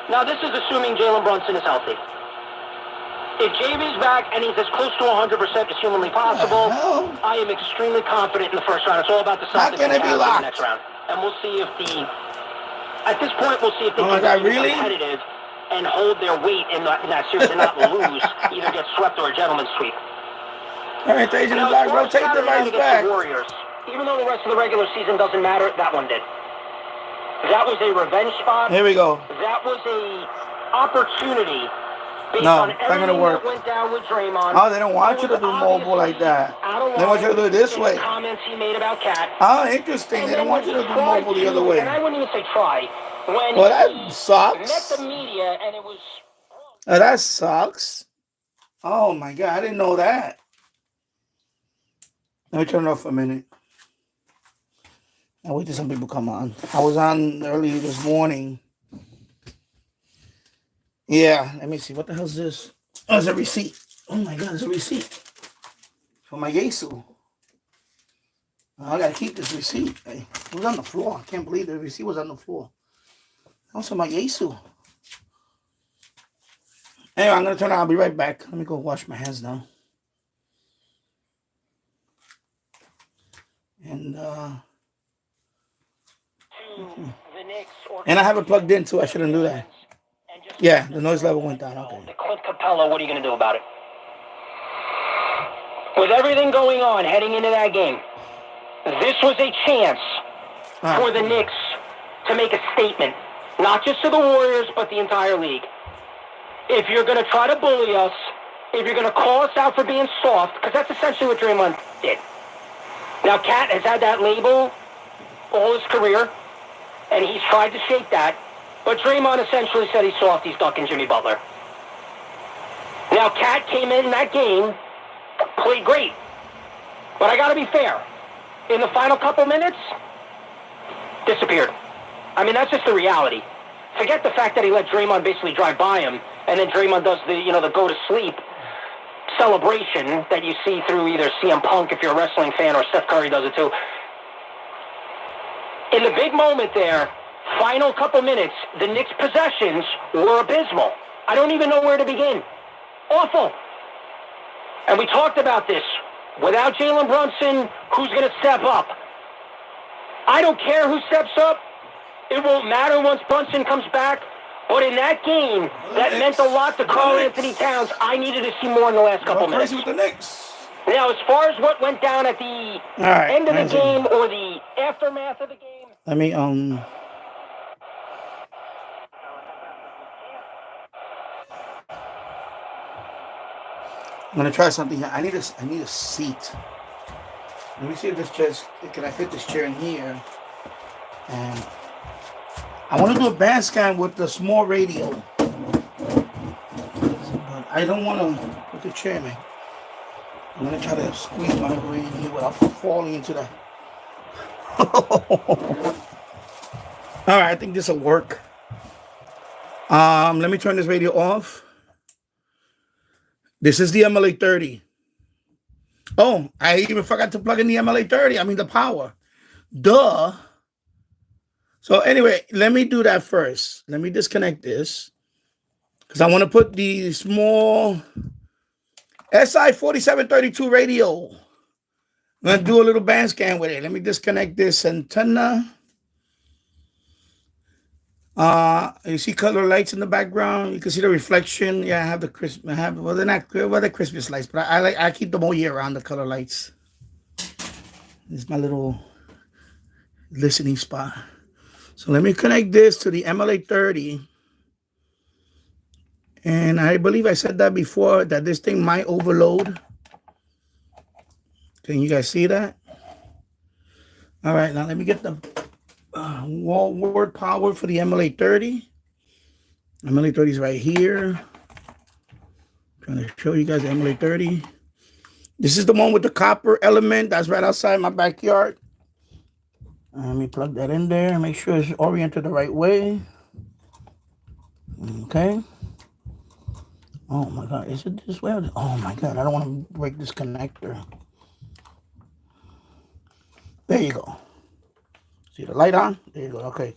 Now, this is assuming Jalen Brunson is healthy. If JV's back and he's as close to 100% as humanly possible, I am extremely confident in the first round. It's all about the Celtics and Cavs in the next round. And we'll see if at this point, we'll see if they can be competitive and hold their weight in that series and not lose, either get swept or a gentleman's sweep. All right, Agent Black, rotate the device back. The Warriors, even though the rest of the regular season doesn't matter, that one did. That was a revenge spot. Here we go. That was a opportunity. No, it's not gonna work. Went down with Draymond. Oh, they don't want you to do mobile like that. They want you to do it this way. Comments he made about Cat. Oh, interesting. They don't want you to do mobile the other way. And I wouldn't even say try. When well, that sucks. Met the media and it was. Oh, that sucks. Oh my God, I didn't know that. Let me turn it off for a minute. I'll wait till some people come on. I was on early this morning. Yeah, let me see. What the hell is this? Oh, it's a receipt. Oh my God, it's a receipt for my Yesu. I gotta keep this receipt. It was on the floor. I can't believe the receipt was on the floor. Also my Yesu. Anyway, I'm gonna turn it on. I'll be right back. Let me go wash my hands now. And I have it plugged in too. I shouldn't do that. Yeah, the noise level went down. Okay. The Clint Capella, what are you going to do about it? With everything going on heading into that game, this was a chance for the Knicks to make a statement, not just to the Warriors, but the entire league. If you're going to try to bully us, if you're going to call us out for being soft, because that's essentially what Draymond did. Now, Cat has had that label all his career, and he's tried to shake that. But Draymond essentially said he's soft, he's ducking Jimmy Butler. Now, Cat came in that game, played great. But I got to be fair. In the final couple minutes, disappeared. I mean, that's just the reality. Forget the fact that he let Draymond basically drive by him, and then Draymond does the go-to-sleep celebration that you see through either CM Punk, if you're a wrestling fan, or Steph Curry does it too. In the big moment there, final couple minutes, the Knicks' possessions were abysmal. I don't even know where to begin. Awful. And we talked about this. Without Jalen Brunson, who's going to step up? I don't care who steps up. It won't matter once Brunson comes back. But in that game, that meant a lot to Karl Anthony Towns. I needed to see more in the last couple minutes. With the Knicks. Now, as far as what went down at the end of the game or the aftermath of the game. Let me, I'm gonna try something here. I need a seat. Let me see if this chair can I fit this chair in here. And I want to do a Bandscan with the small radio, but I don't want to put the chair, man. I'm gonna try to squeeze my way in here without falling into the. All right, I think this will work. Let me turn this radio off. This is the MLA 30. Oh, I even forgot to plug in the MLA 30. I mean the power. Duh. So anyway, let me do that first. Let me disconnect this because I want to put the small Si4732 radio. I'm going to do a little band scan with it. Let me disconnect this antenna. You see color lights in the background. You can see the reflection. Yeah, I have the crisp. Well, they're not the Christmas lights, but I keep them all year round, the color lights. This is my little listening spot. So let me connect this to the MLA 30. And I believe I said that before, that this thing might overload. Can you guys see that? All right, now let me get the wall word power for the MLA 30. MLA 30 is right here. Trying to show you guys the MLA 30. This is the one with the copper element that's right outside my backyard. Let me plug that in there. Make sure it's oriented the right way. Okay. Oh my God, is it this way? Oh my God, I don't want to break this connector. There you go. See the light on? There you go. Okay.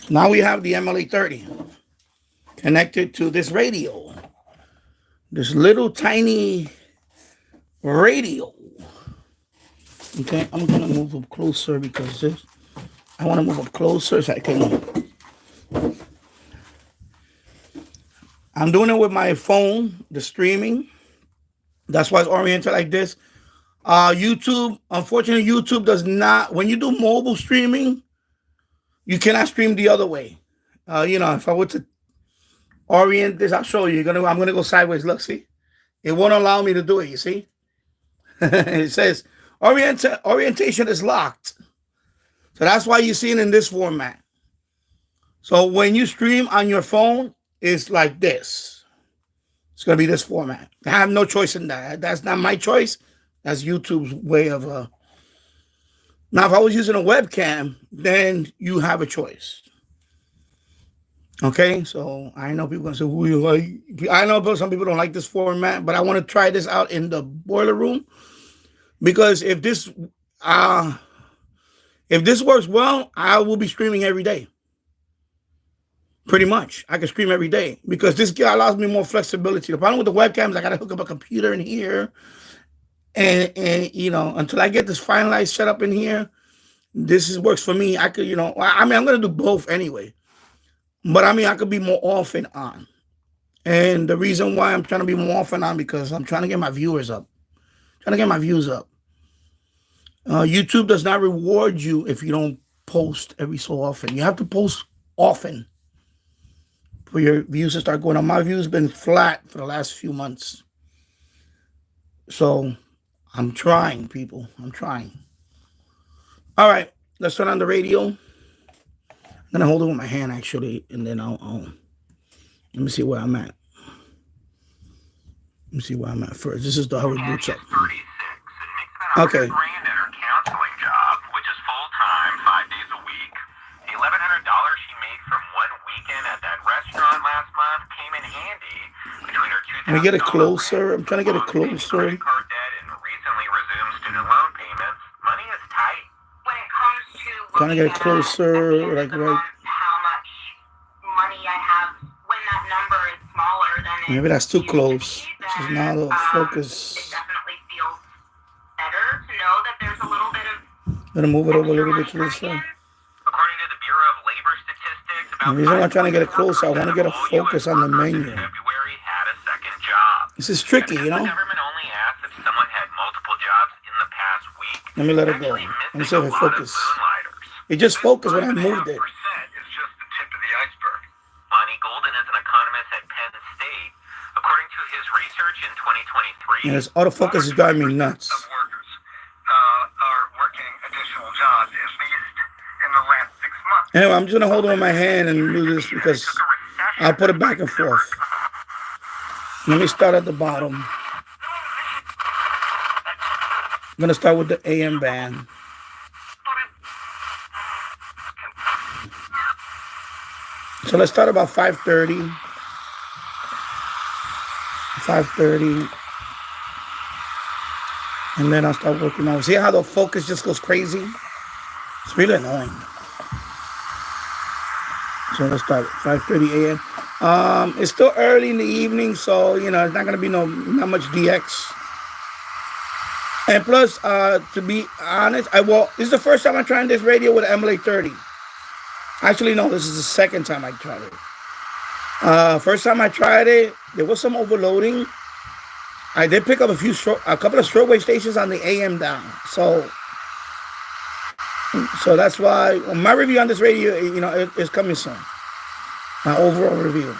Now we have the MLA 30. connected to this radio. This little tiny radio. Okay, I'm gonna move up closer because I want to move up closer so I can. I'm doing it with my phone, the streaming. That's why it's oriented like this. YouTube, unfortunately, YouTube does not. When you do mobile streaming, you cannot stream the other way. If I were to orient this, I'll show you. I'm gonna go sideways. Look, see, it won't allow me to do it. You see, it says orientation is locked. So that's why you see it in this format. So when you stream on your phone, it's like this. It's going to be this format. I have no choice in that. That's not my choice. That's YouTube's way of... Now, if I was using a webcam, then you have a choice. Okay? So I know people are going to say, who you like? I know some people don't like this format, but I want to try this out in the boiler room. Because if this works well, I will be streaming every day. Pretty much. I can stream every day because this guy allows me more flexibility. The problem with the webcams, I got to hook up a computer in here. And until I get this finalized setup in here, this works for me. I could, I'm going to do both anyway. But I could be more off and on. And the reason why I'm trying to be more off and on because I'm trying to get my viewers up. Trying to get my views up. YouTube does not reward you if you don't post every so often. You have to post often for your views to start going up. My views been flat for the last few months. So I'm trying, people. I'm trying. All right, let's turn on the radio. I'm gonna hold it with my hand actually, and then I'll let me see where I'm at. Let me see where I'm at first. This is the Howard Boots up. Okay. Counseling job, which is full-time, 5 days a week. The $1,100 she made from one weekend at that restaurant last month came in handy between her Let me get it closer. I'm trying to get it closer. Credit card debt and recently resumed student loan payments. Money is tight. When it comes to trying to get it closer, like right. How much money I have when that number is smaller than maybe that's too close. This is now the focus. It definitely feels better to know that there's a little bit of. Gonna move it over a little bit to this side. According to the Bureau of Labor Statistics, The reason why I'm trying to get it closer, I want to get a focus on the menu. February had a second job. This is tricky, The government only asked if someone had multiple jobs in the past week. Let me let it go. Let me see if it focus. It just focused when I moved it. Is just the tip of the iceberg. Lonnie Golden is an economist at Penn State. According to his research in 2023, And this autofocus is driving me nuts. of workers are working additional jobs at least in the last 6 months. Anyway, I'm just gonna hold it on my hand and do this because I'll put it back and forth. Let me start at the bottom. I'm gonna start with the AM band. So let's start about 5:30. 5:30. And then I'll start working on. See how the focus just goes crazy? It's really annoying. So let's start at 5:30 a.m. It's still early in the evening, so it's not gonna be not much DX. And plus, to be honest, this is the first time I'm trying this radio with an MLA30. Actually, no, this is the second time I tried it. First time I tried it, there was some overloading. I did pick up a couple of shortwave stations on the AM down. So that's why my review on this radio, is coming soon. My overall review,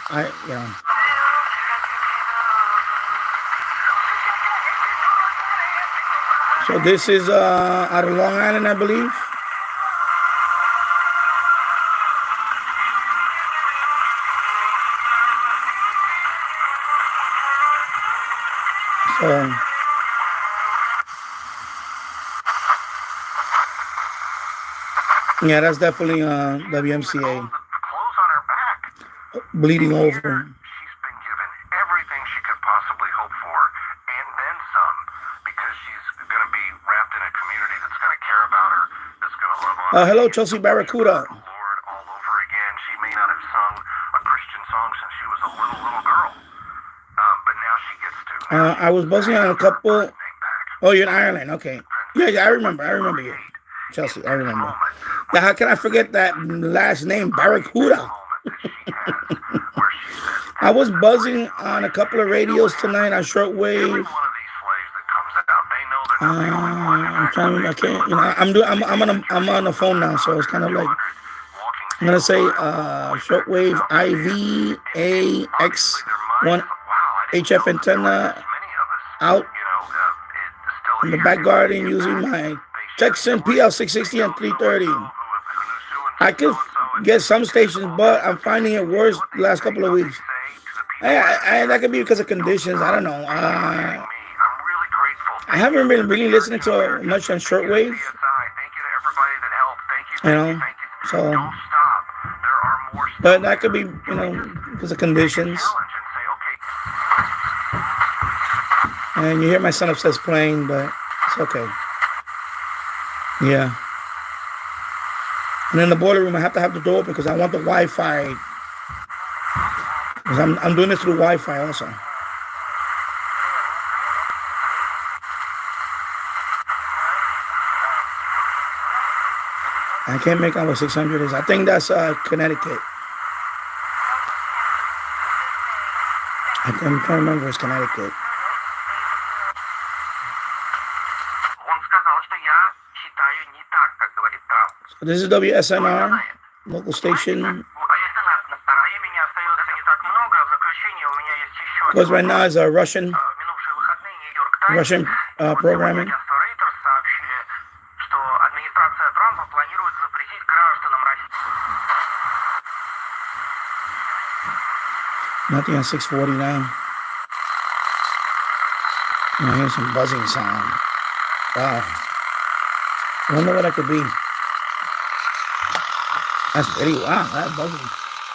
So this is out of Long Island, I believe. So yeah, that's definitely WMCA. Bleeding over. She's been given everything she could possibly hope for, and then some, because she's going to be wrapped in a community that's going to care about her, that's going to love on her. Hello, Chelsea Barracuda. Lord all over again. She may not have sung a Christian song since she was a little girl. But now she gets to. I was buzzing on a couple. Oh, you're in Ireland. Okay. Yeah, I remember you. Chelsea, I remember. Yeah, how can I forget that last name, Barracuda? I was buzzing on a couple of radios tonight on shortwave. I'm trying. I can't. You know, I'm on the phone now, so it's kind of like I'm gonna say shortwave IVAX1 HF antenna out in the back garden using my Texan PL660 and 330. I could get some stations, but I'm finding it worse the last couple of weeks. That could be because of conditions. I don't know. I haven't been really listening to much on shortwave. You know, so. But that could be, you know, because of conditions. And you hear my son upstairs playing, but it's okay. Yeah. And in the boiler room, I have to have the door open because I want the Wi-Fi. Because I'm doing this through Wi-Fi also. I can't make out what 600 is. I think that's Connecticut. I'm trying to remember it's Connecticut. So this is WSNR, local station. Because right now is a Russian programming. Nothing on 640 now. I hear some buzzing sound. Wow. I wonder what that could be. That's very wow. That buzzing.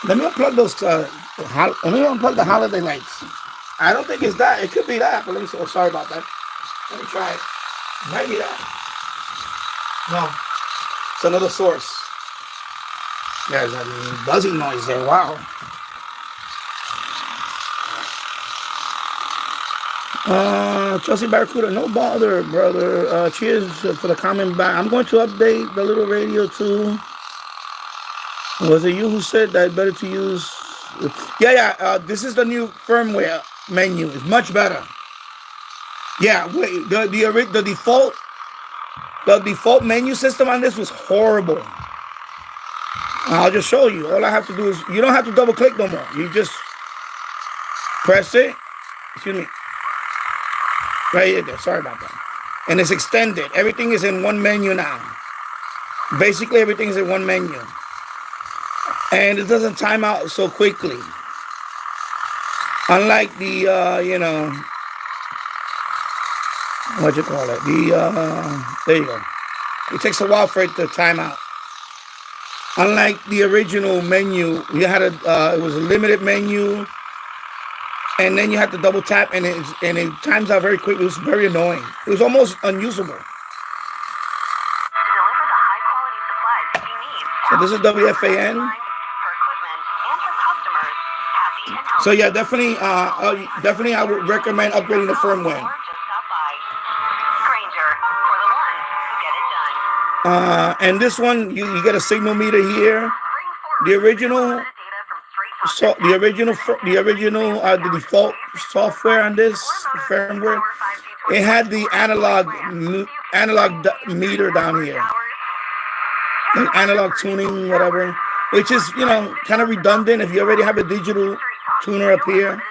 Let me unplug those. Let me unplug the holiday lights. I don't think it's that. It could be that, but let me see. Oh, sorry about that. Let me try it. Might be that. No, it's another source. There's a buzzing noise there. Wow. Chelsea Barracuda, no bother, brother. Cheers for the comment back. I'm going to update the little radio too. Was it you who said that better to use? Yeah. This is the new firmware menu. It's much better. Yeah, wait. The default menu system on this was horrible. I'll just show you. All I have to do is you don't have to double click no more. You just press it. Excuse me. Right there. Sorry about that. And it's extended. Everything is in one menu now. Basically, everything is in one menu. And it doesn't time out so quickly. Unlike the, what you call it? There you go. It takes a while for it to time out. Unlike the original menu, you had it was a limited menu. And then you have to double tap, and it times out very quickly. It was very annoying. It was almost unusable. So this is WFAN. So yeah, definitely I would recommend upgrading the firmware. And this one, you get a signal meter here. The original. So the default software on this firmware, it had the analog meter down here, like analog tuning, whatever, which is kind of redundant if you already have a digital tuner up here.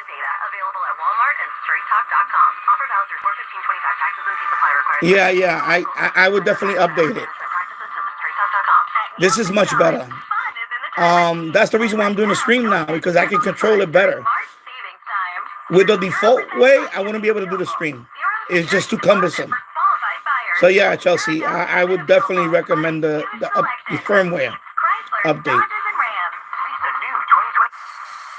Yeah, I would definitely update it. This is much better. That's the reason why I'm doing the stream now, because I can control it better. With the default way, I wouldn't be able to do the stream. It's just too cumbersome. So yeah, Chelsea, I would definitely recommend the firmware update.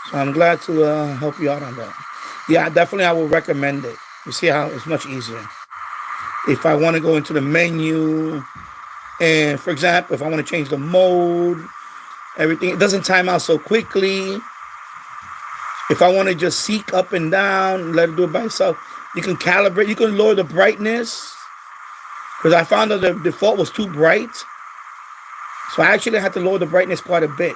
So I'm glad to help you out on that. Yeah, definitely I would recommend it. You see how it's much easier. If I want to go into the menu, and for example, if I want to change the mode, everything, it doesn't time out so quickly. If I want to just seek up and down, let it do it by itself, you can calibrate. You can lower the brightness, because I found that the default was too bright. So I actually had to lower the brightness quite a bit.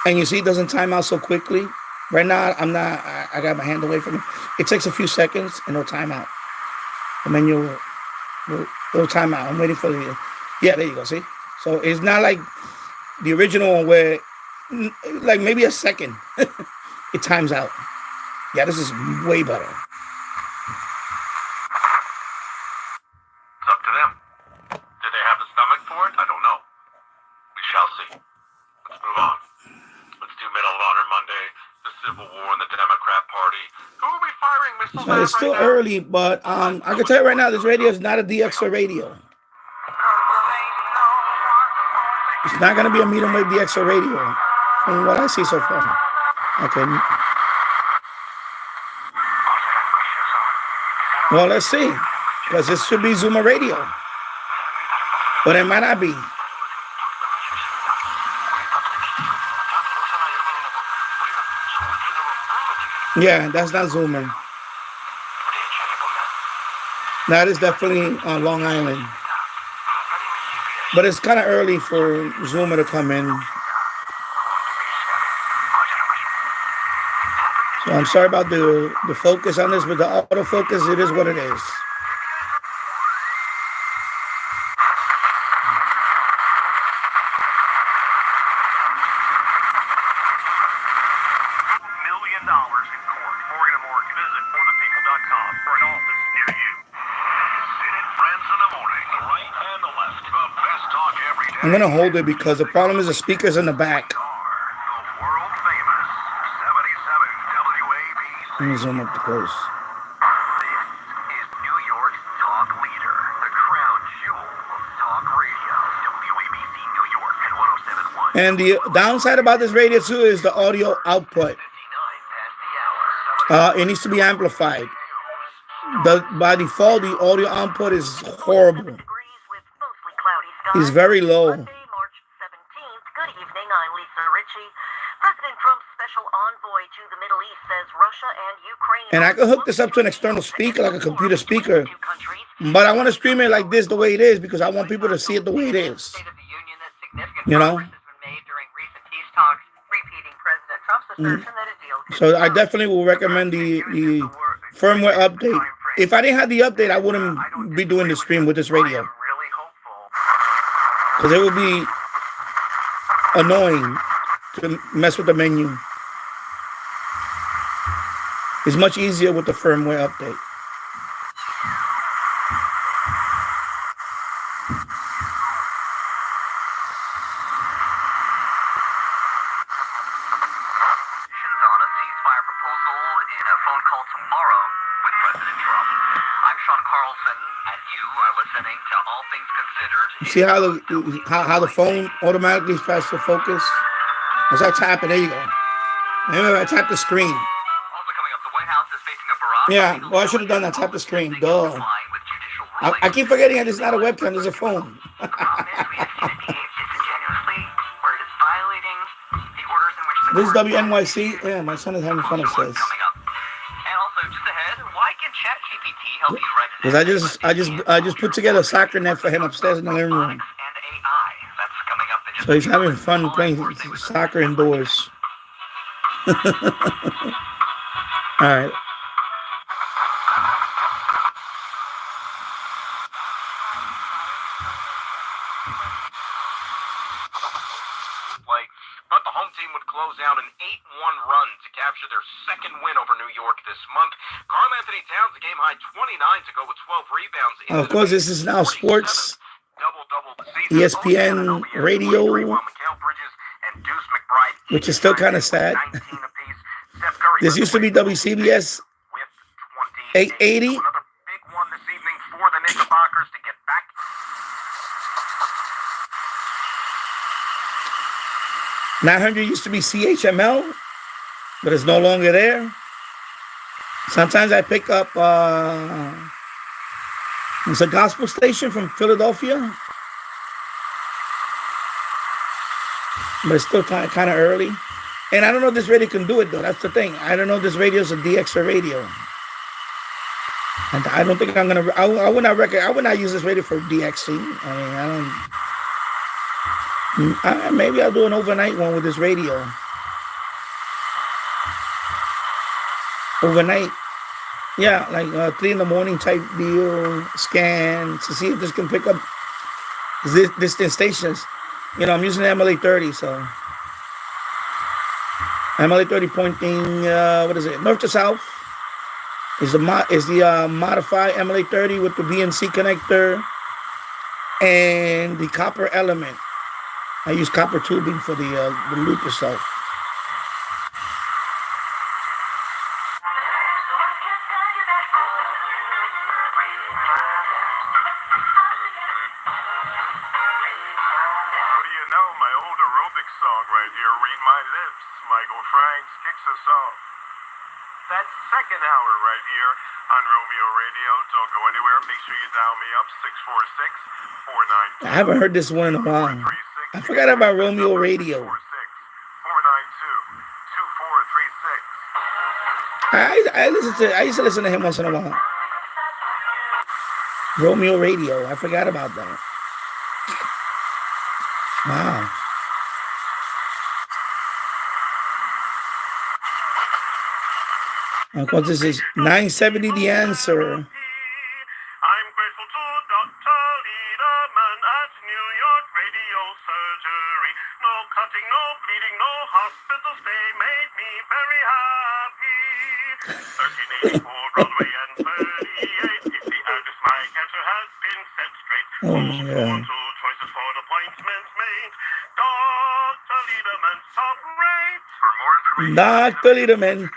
And you see, it doesn't time out so quickly. Right now, I got my hand away from it. It takes a few seconds and it'll time out. The menu will time out. I'm waiting for the, yeah, there you go, see? So it's not like the original one where, like maybe a second, it times out. Yeah, this is way better. It's up to them. Did they have the stomach for it? I don't know. We shall see. Let's move on. Let's do Medal of Honor Monday, the Civil War, and the Democrat Party. Who will be firing missiles So it's still early, but I can tell you right now, this radio is not a DXO radio. It's not going to be a medium wave DXO radio, from what I see so far. Okay. Well, let's see, because this should be Zoomer radio, but it might not be. Yeah, that's not Zoomer. That is definitely on Long Island. But it's kind of early for Zoomer to come in. So I'm sorry about the focus on this, but the autofocus, it is what it is. I'm going to hold it because the problem is the speaker's in the back. Let me zoom up close. This is New York's talk leader, the crown jewel of talk radio, WABC New York at 107.1. And the downside about this radio too is the audio output. It needs to be amplified. By default, the audio output is horrible. It's very low. Monday, March 17th. Good evening. I'm Lisa Ritchie. President Trump's special envoy to the Middle East says Russia and Ukraine. And I can hook this up to an external speaker, like a computer speaker. But I want to stream it like this, the way it is, because I want people to see it the way it is. You know? So I definitely will recommend the firmware update. If I didn't have the update, I wouldn't be doing the stream with this radio. Because it would be annoying to mess with the menu. It's much easier with the firmware update. On a ceasefire proposal in a phone call tomorrow with President Trump. I'm Sean Carlson, and you are listening to All Things Considered. See how the phone automatically tries to focus? As I tap it, there you go. Anyway, I tap the screen. Also coming up, the White House is facing a barrage. Yeah, well, I should have done that. Tap the screen. Duh. I keep forgetting that it's not a webcam, it's a phone. This is WNYC. Yeah, my son is having fun upstairs. Because I just put together a soccer net for him upstairs in the living room. So he's having fun playing soccer indoors. All right. But the home team would close out an 8-1 run to capture their second win over New York this month. Karl Anthony Towns, the game high 29 to go with 12 rebounds. Of course, this is now sports. ESPN radio, which is still kind of sad. This used to be WCBS 880. Another big one this evening for the Knickerbockers to get back. 900 used to be CHML, but it's no longer there. Sometimes I pick up, it's a gospel station from Philadelphia, but it's still kind of early. And I don't know if this radio can do it, though. That's the thing. I don't know if this radio is a DXR radio. And I don't think I'm going to... I would not use this radio for DXC. I mean, I don't... maybe I'll do an overnight one with this radio. Overnight. Yeah, like 3 in the morning type deal. Scan to see if this can pick up distant stations. You know, I'm using the MLA30, so... MLA30 pointing, what is it? North to south is the modified MLA30 with the BNC connector and the copper element. I use copper tubing for the loop itself. I haven't heard this one in a while. I forgot about Romeo Radio. I used to listen to him once in a while. Romeo Radio. I forgot about that. Wow. Of course, this is 970 The Answer. Oh my God. Dr. Liederman.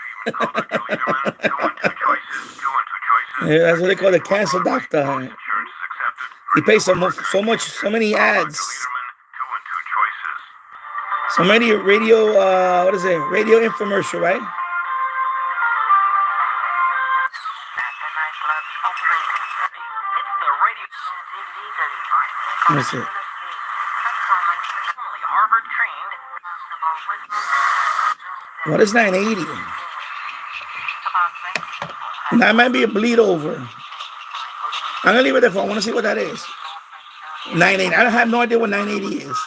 Yeah, that's what they call the cancer doctor. He pays so many ads. So many radio, what is it? Radio infomercial, right? That's it. What is 980? That might be a bleed over. I'm gonna leave it there for. I want to see what that is. 980. I have no idea what 980 is,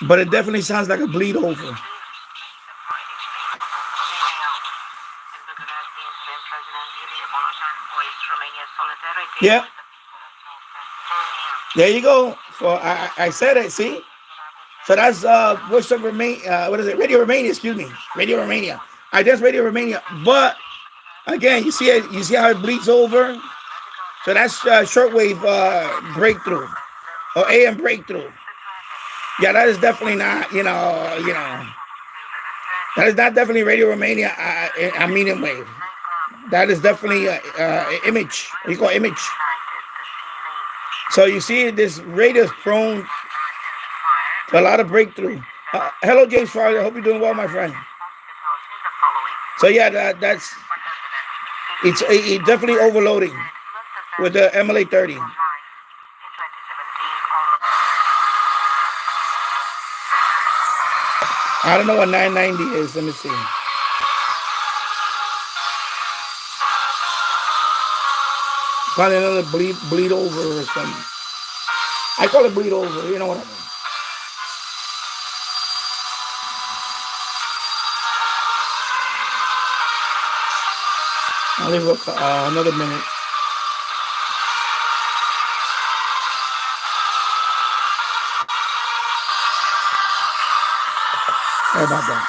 but it definitely sounds like a bleed over. Yeah. There you go. So I said it. See. So that's Voice of Romania. What is it? Radio Romania. Excuse me. Radio Romania. I guess Radio Romania. But again, you see it. You see how it bleeds over. So that's shortwave breakthrough or AM breakthrough. Yeah, that is definitely not. You know. That is not definitely Radio Romania. A medium wave. That is definitely image. What do you call image? So you see, this radio is prone to a lot of breakthrough. Hello, James Farley. I hope you're doing well, my friend. So yeah, that's it's definitely overloading with the MLA30. I don't know what 990 is. Let me see. Probably another bleed over or something. I call it bleed over. You know what I mean. I'll leave another minute. Sorry about that.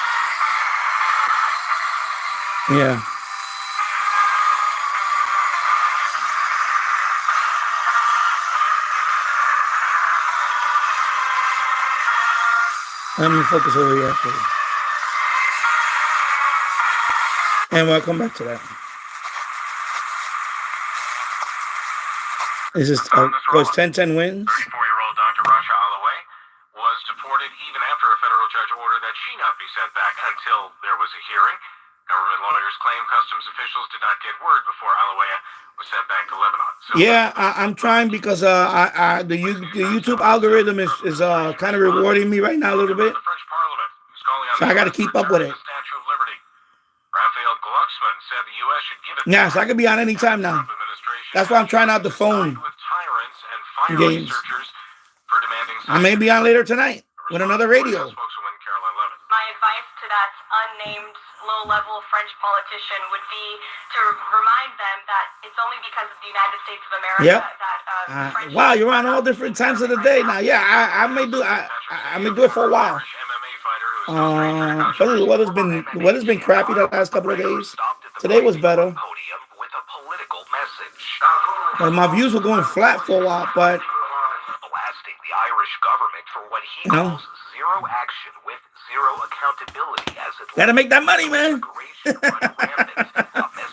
Yeah. Let me focus over here for you. And we'll come back to that. This is, of course, 10-10 wins. 34-year-old Dr. Rasha Allaway was deported even after a federal judge ordered that she not be sent back until there was a hearing. Government lawyers claim customs officials did not get word before Allaway was sent back to Lebanon. So yeah, I'm trying because the YouTube algorithm is kind of rewarding me right now a little bit. The French Parliament only on So I got to keep up with it. the Statue of Liberty. Raphael Glucksmann said the U.S. should give it. Yeah, so I could be on any time now. That's why I'm trying out the phone with tyrants and fire games. researchers for demanding. I may be on later tonight with another radio. Spokeswoman Caroline Levin. My advice to that unnamed low-level French politician would be to remind them that it's only because of the United States of America that French wow, you're on all different times of the day now. Yeah, I may do it for a while. The weather's been crappy the last couple of days. Today was better. But my views were going flat for a while, but blasting the Irish government for what he calls zero action with zero accountability as it gotta make that money, man.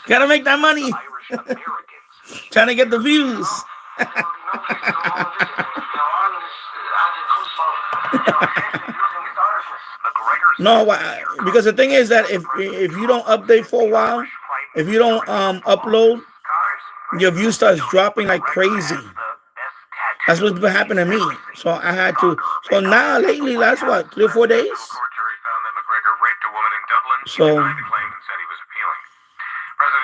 Gotta make that money. Trying to get the views. No, because the thing is that if you don't update for a while, if you don't upload, your view starts dropping like crazy. That's what's been happening to me. So I had to. So now lately, last what, 3 or 4 days. So. President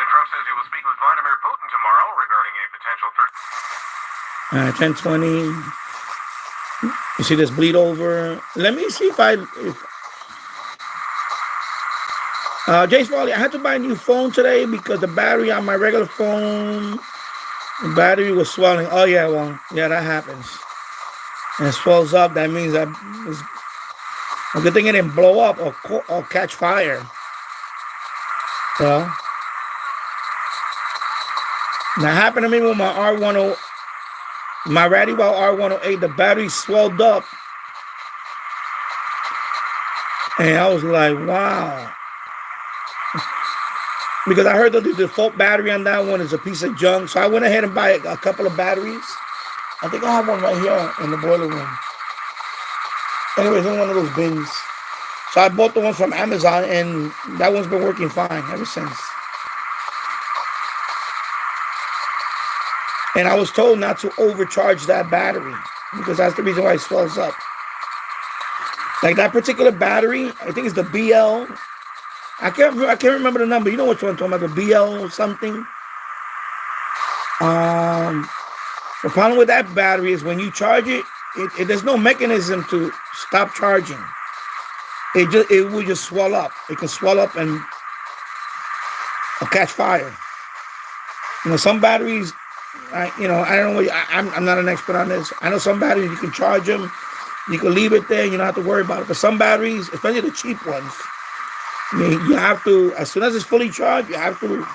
Trump says he will speak with Vladimir Putin tomorrow regarding a potential 10:20. You see this bleed over. Let me see if Jace Farley, I had to buy a new phone today because the battery on my regular phone, the battery was swelling. Oh yeah, well, yeah, that happens. And it swells up. That means that it's a good thing it didn't blow up or catch fire. Well, that happened to me with my my radio R108. The battery swelled up, and I was like, wow. Because I heard that the default battery on that one is a piece of junk. So I went ahead and bought a couple of batteries. I think I have one right here in the boiler room. Anyways, in one of those bins. So I bought the one from Amazon, and that one's been working fine ever since. And I was told not to overcharge that battery because that's the reason why it swells up. Like that particular battery, I think it's the BL. I can't remember the number. You know which one I'm talking about, the BL something. The problem with that battery is when you charge it, there's no mechanism to stop charging. It will just swell up. It can swell up and catch fire. You know, some batteries, I don't know. I'm not an expert on this. I know some batteries you can charge them, you can leave it there, and you don't have to worry about it. But some batteries, especially the cheap ones, you have to, as soon as it's fully charged, you have to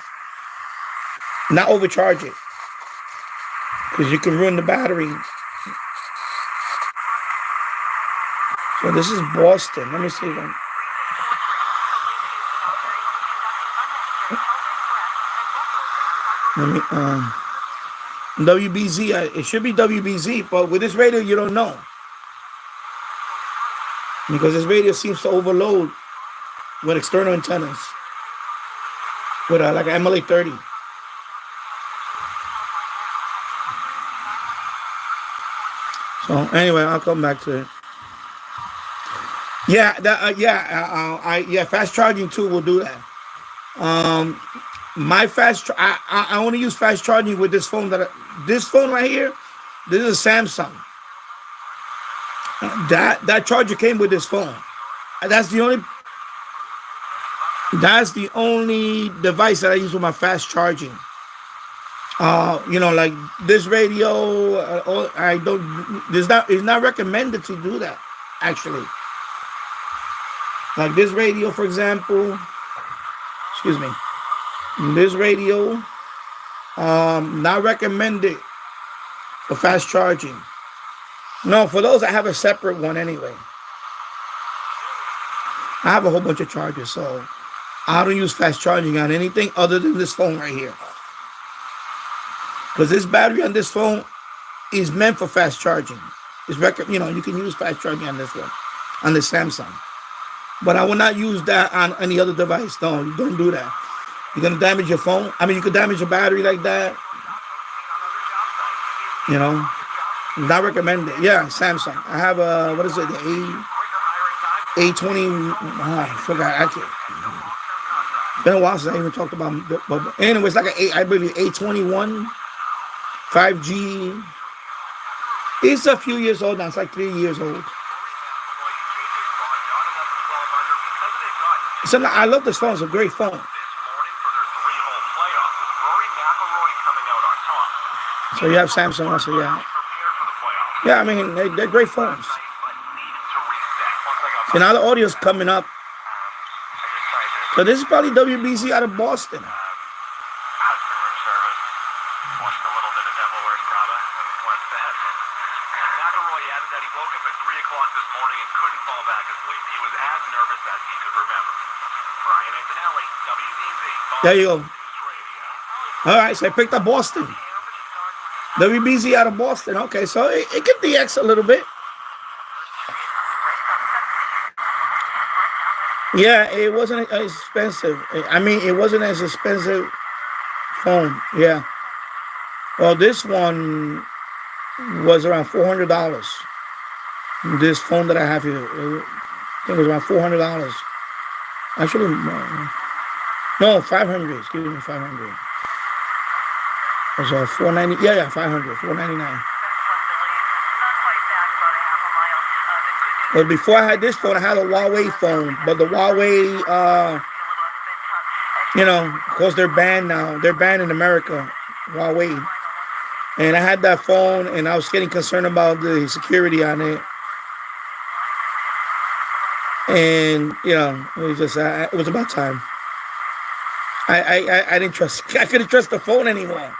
not overcharge it because you can ruin the battery. So this is Boston. Let me see if WBZ. It should be WBZ, but with this radio, you don't know because this radio seems to overload with external antennas, with like an MLA30. So anyway, I'll come back to it. Yeah, fast charging too will do that. My I only use fast charging with this phone this phone right here. This is a Samsung. That charger came with this phone. That's the only device that I use with my fast charging. Like this radio, it's not recommended to do that, actually. Like this radio, for example, this radio, not recommended for fast charging. No, for those, I have a separate one anyway. I have a whole bunch of chargers, so I don't use fast charging on anything other than this phone right here. Because this battery on this phone is meant for fast charging. You can use fast charging on this one, on the Samsung. But I will not use that on any other device. No, you don't do that. You're going to damage your phone. I mean, you could damage your battery like that. Not recommended. Yeah, Samsung. I have the A20. I forgot. I can't. Been a while since I even talked about. But anyway, it's like I believe A21 5G. It's a few years old now. It's like 3 years old. So I love this phone. It's a great phone. So you have Samsung also, yeah. Yeah, I mean, they're great phones. So now the audio's coming up. So this is probably WBC out of Boston. There you go. All right, so I picked up Boston. WBZ out of Boston. Okay, so it can DX a little bit. Yeah, it wasn't expensive. I mean, it wasn't as expensive phone. Yeah. Well, this one was around $400. This phone that I have here, I think it was around $400. Actually, no, 500. Excuse me, 500. It was 490. Yeah, 500, 499. But before I had this phone, I had a Huawei phone. But the Huawei, of course, they're banned now. They're banned in America, Huawei. And I had that phone, and I was getting concerned about the security on it. And it was about time. I didn't trust. I couldn't trust the phone anymore.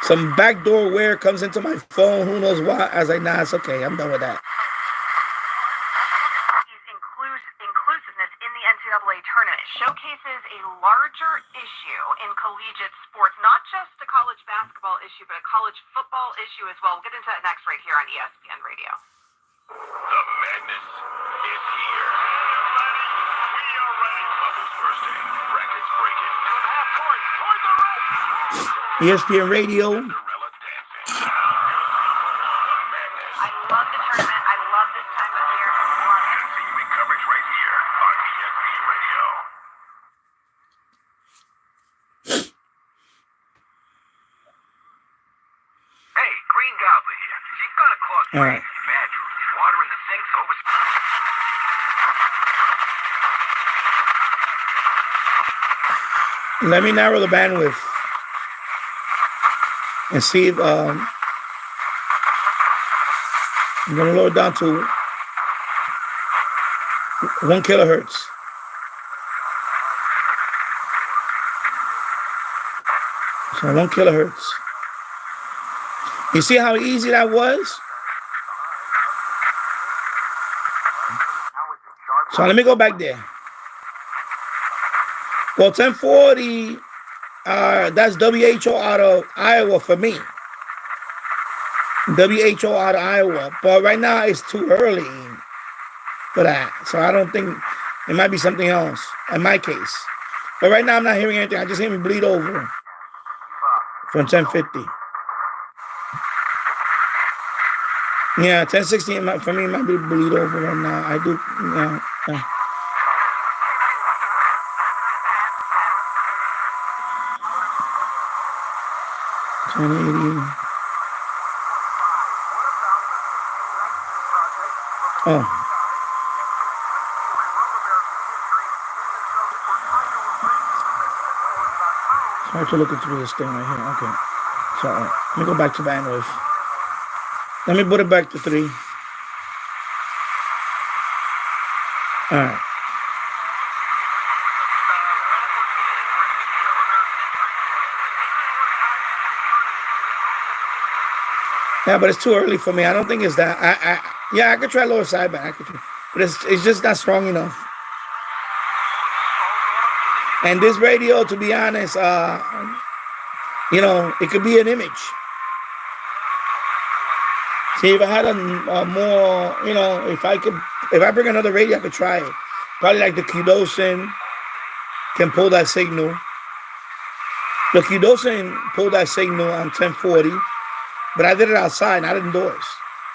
Some backdoor wear comes into my phone. Who knows why? I was like, nah, it's okay. I'm done with that. Inclusiveness in the NCAA tournament showcases a larger issue in collegiate sports, not just a college basketball issue, but a college football issue as well. We'll get into that next right here on ESPN Radio. The madness is here. We are ready. Bubbles bursting. Records breaking. From half court toward the rim. ESPN Radio. I love the tournament. I love this time of year. Continuing coverage right here on ESPN Radio. Hey, Green Goblin here. You've got a clogged All drain. right. Bathroom. Water in the sinks over. Let me narrow the bandwidth and see if I'm going to lower it down to 1 kilohertz. So 1 kilohertz. You see how easy that was? So let me go back there. Well, 1040, that's WHO out of Iowa for me. WHO out of Iowa. But right now it's too early for that. So I don't think, it might be something else in my case. But right now I'm not hearing anything. I just hear me bleed over from 1050. Yeah, 1060 for me might be bleed over right now. I do, yeah. 1080. Oh. So I have to look through this thing right here. Okay. So let me go back to bandwidth. Let me put it back to 3. All right. Yeah, but it's too early for me. I don't think it's that. I could try lower sideband. I could try, but it's just not strong enough. And this radio, to be honest, it could be an image. See, if I had a more, if I bring another radio, I could try it. Probably like the Qdosin can pull that signal. The Qdosin pulled that signal on 1040. But I did it outside, not indoors.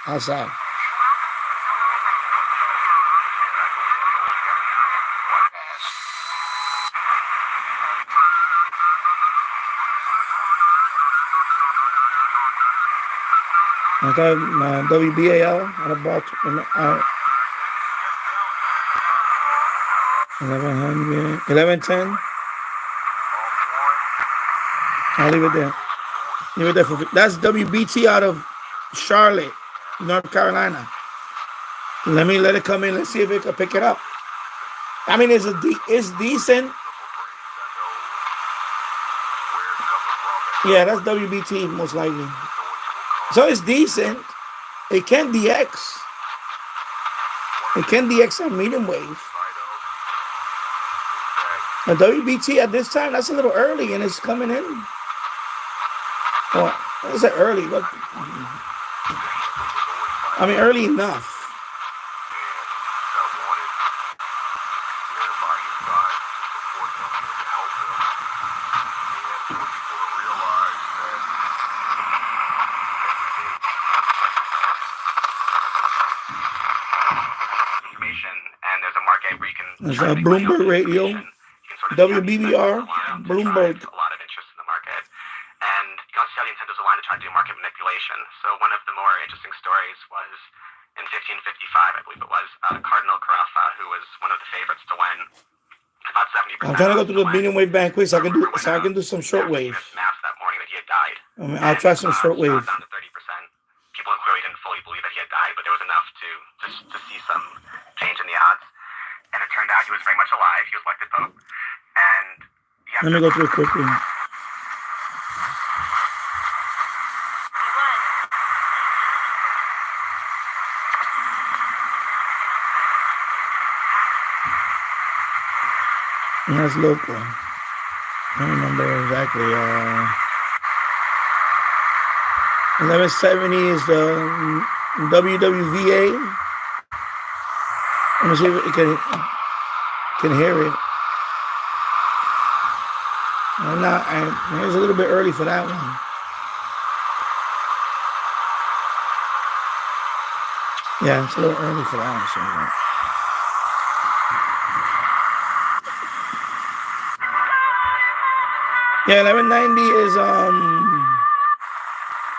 Outside. got WBAL out of Baltimore. 1100, 1110. I'll leave it there. Leave it there for that's WBT out of Charlotte, North Carolina. Let it come in. Let's see if it can pick it up. I mean, it's decent. Yeah, that's WBT most likely. So it's decent. It can DX. It can DX on medium wave. But WBT at this time, that's a little early, and it's coming in. Well, is it early? What? I mean, early enough. There's a Bloomberg Radio, WBBR, Bloomberg. A lot of interest in the market, and you can also see how the incentives align to try to do market manipulation. So one of the more interesting stories was in 1555, I believe it was, Cardinal Carafa, who was one of the favorites to win. About 70%. I'm trying to go through the medium wave band quick so I can do some shortwave. Mass that morning that he had died. I mean, I'll try some shortwave. Down to 30%. People clearly didn't fully believe that he had died, but there was enough to see some change in the odds. And it turned out he was very much alive. He was elected Pope. And let me go through it quickly. And that's local. I don't remember exactly. 1170 is the WWVA. Let me see if it can hear it. It's a little bit early for that one. Yeah, it's a little early for that one. So yeah, 1190 is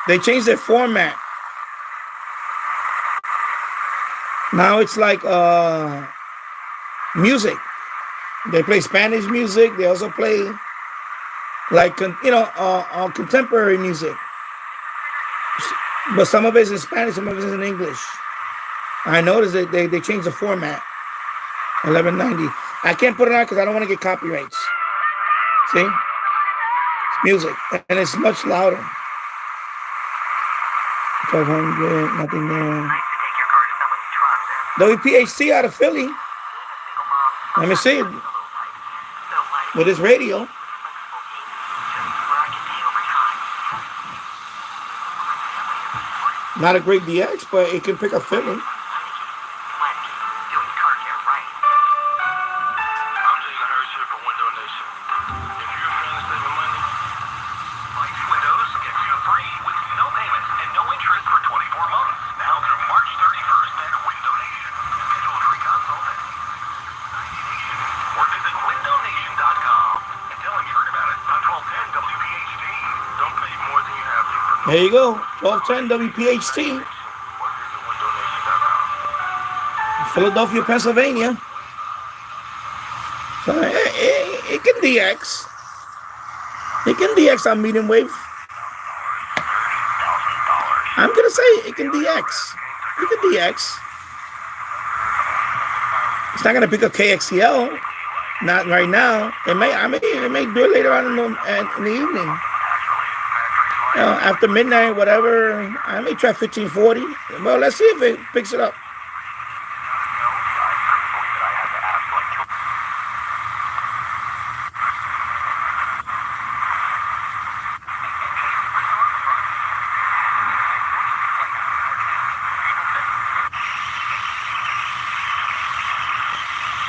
they changed their format. Now it's like music. They play Spanish music. They also play like contemporary music. But some of it is in Spanish, some of it is in English. I noticed that they changed the format. 1190. I can't put it on because I don't want to get copyrights. See? It's music. And it's much louder. 1200, nothing there. WPHC out of Philly. Let me see. With his radio. Not a great DX, but it can pick up Philly. There you go, 1210 WPHT, Philadelphia, Pennsylvania. So it can DX. It can DX on medium wave. I'm gonna say it can DX. It can DX. It's not gonna pick up KXCL. Not right now. It may do it later on in the evening. After midnight, whatever, I may try 1540. Well, let's see if it picks it up.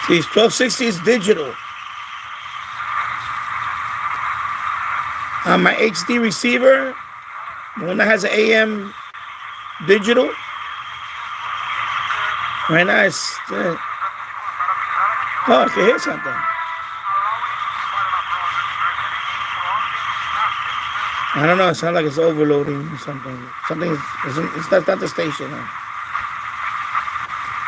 See, 1260 is digital. On my HD receiver, the one that has an AM digital, right now it's oh, I can hear something. I don't know. It sounds like it's overloading or something. It's not the station. Huh?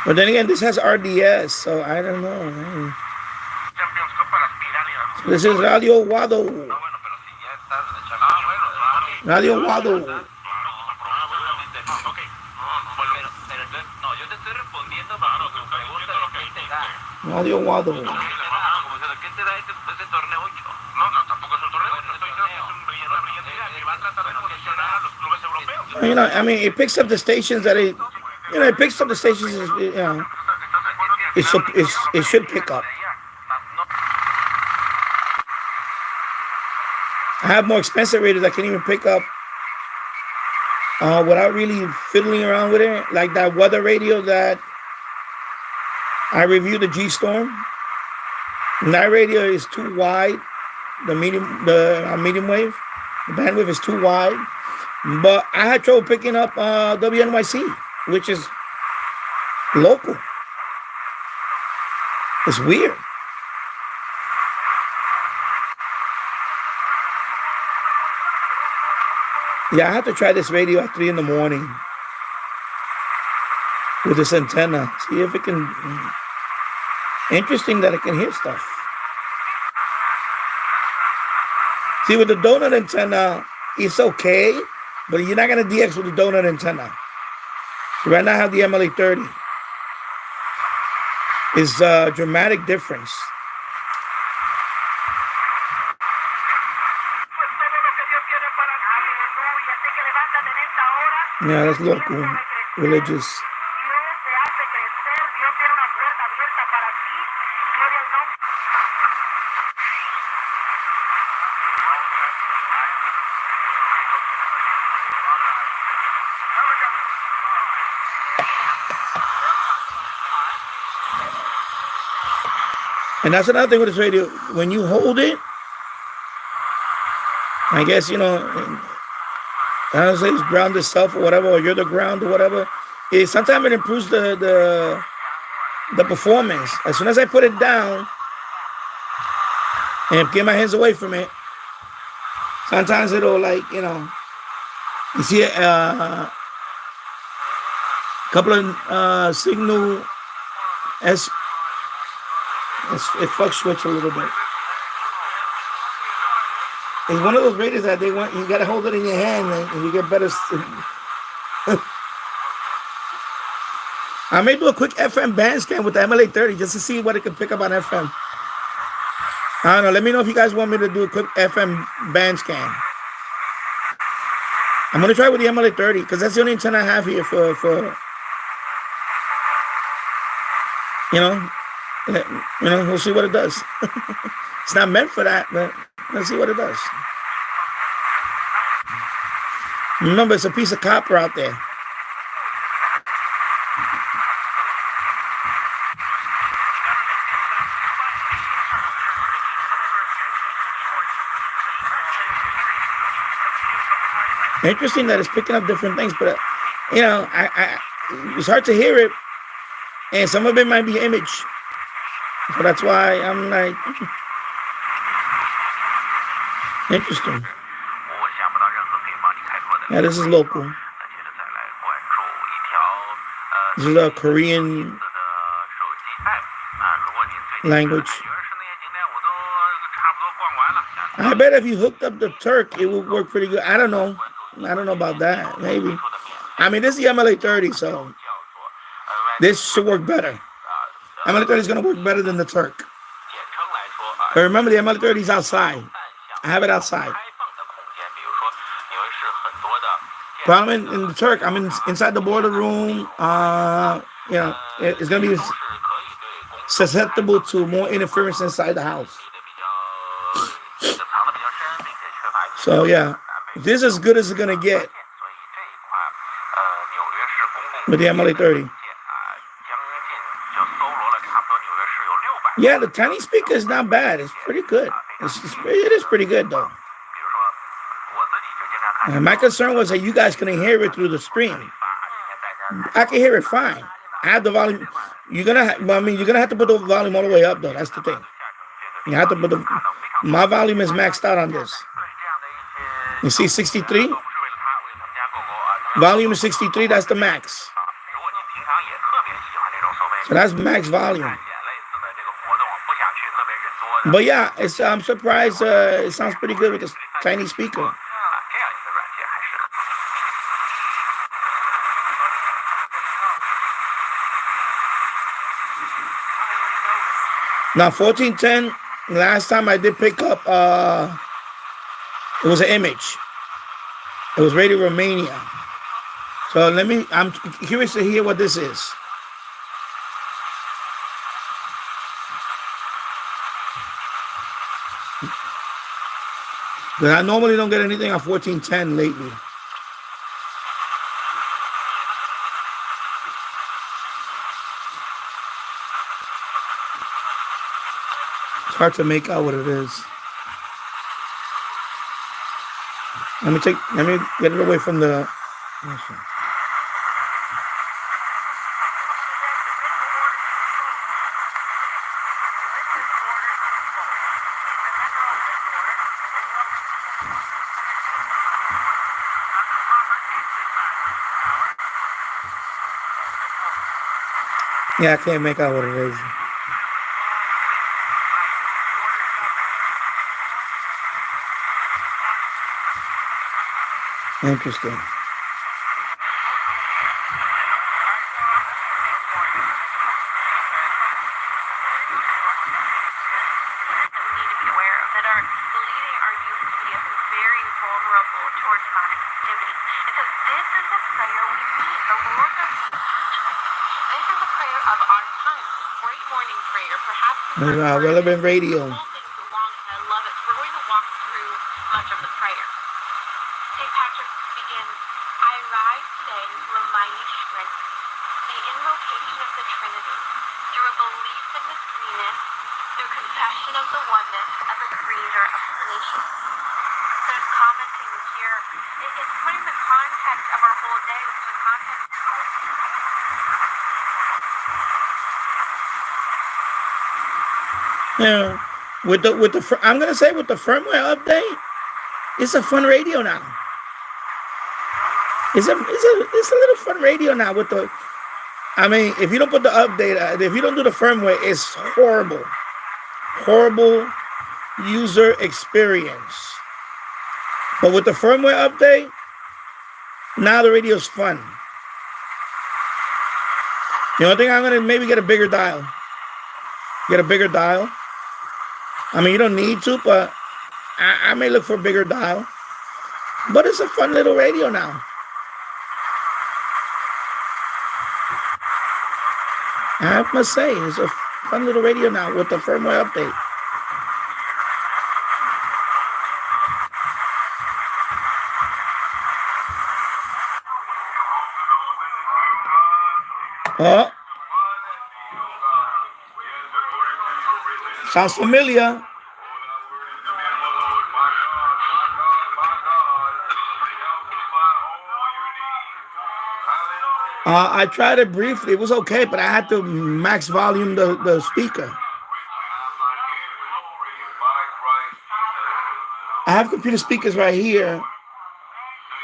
But then again, this has RDS, so I don't know. So this is Radio Wado. Radio Wado. Radio Wado. You know, I mean, it picks up the stations that it picks up the stations. You know, it should pick up. I have more expensive radios that can even pick up without really fiddling around with it, like that weather radio that I reviewed, the G Storm. And that radio is too wide. The medium wave, the bandwidth is too wide. But I had trouble picking up WNYC, which is local. It's weird. Yeah, I have to try this radio at 3 in the morning with this antenna. See if it can. Interesting that it can hear stuff. See, with the donut antenna, it's okay, but you're not going to DX with the donut antenna. So right now I have the MLA30. It's a dramatic difference. Yeah, that's local, religious. And that's another thing with this radio. When you hold it, I guess, you know, I don't say it's ground itself or whatever, or you're the ground or whatever. Sometimes it improves the performance. As soon as I put it down and get my hands away from it, sometimes it'll, like, you know, you see a couple of signal it fluctuates a little bit. It's one of those radios that they want, you got to hold it in your hand and you get better. I may do a quick FM band scan with the MLA30 just to see what it can pick up on FM. I don't know. Let me know if you guys want me to do a quick FM band scan. I'm going to try with the MLA30 because that's the only antenna I have here for we'll see what it does. It's not meant for that, but let's see what it does. Remember, it's a piece of copper out there. Interesting that it's picking up different things, but you know, I it's hard to hear it, and some of it might be image. So that's why I'm like, interesting. Yeah, this is local. This is a Korean language. I bet if you hooked up the Turk, it would work pretty good. I don't know about that. Maybe. I mean, this is the MLA30, so this should work better. MLA30 is going to work better than the Turk. But remember, the MLA30 is outside. I have it outside. But I'm in the Turk. I'm inside the boiler room. You know, it's going to be susceptible to more interference inside the house. So, yeah, this is as good as it's going to get with the MLA30. Yeah, the tiny speaker is not bad. It's pretty good. It is pretty good, though. And my concern was that you guys couldn't hear it through the stream. I can hear it fine. I have the volume. You're gonna have to put the volume all the way up, though. That's the thing. You have to put my volume is maxed out on this. You see 63? Volume is 63, that's the max. So that's max volume. But yeah, I'm surprised it sounds pretty good with this tiny speaker. Now 1410, last time I did pick up it was an image. It was Radio Romania. So I'm curious to hear what this is. But I normally don't get anything on 1410 lately. It's hard to make out what it is. Let me get it away from the. Yeah, I can't make out what it is. Interesting. Relevant radio. I love it. We're going to walk through much of the prayer. St. Patrick begins, I rise today to remind you strength, the invocation of the Trinity, through a belief in the threeness, through confession of the oneness of the Creator of creation. There's commenting here. It's putting the context of our whole day with the context. Yeah, I'm gonna say with the firmware update, it's a fun radio now. It's a little fun radio now with the. I mean, if you don't put the update, if you don't do the firmware, it's horrible user experience. But with the firmware update, now the radio's fun. The only thing I'm gonna maybe get a bigger dial. Get a bigger dial. I mean, you don't need to, but I may look for a bigger dial. But it's a fun little radio now. I must say, it's a fun little radio now with the firmware update. Oh. Sounds familiar. I tried it briefly. It was okay, but I had to max volume the speaker. I have computer speakers right here.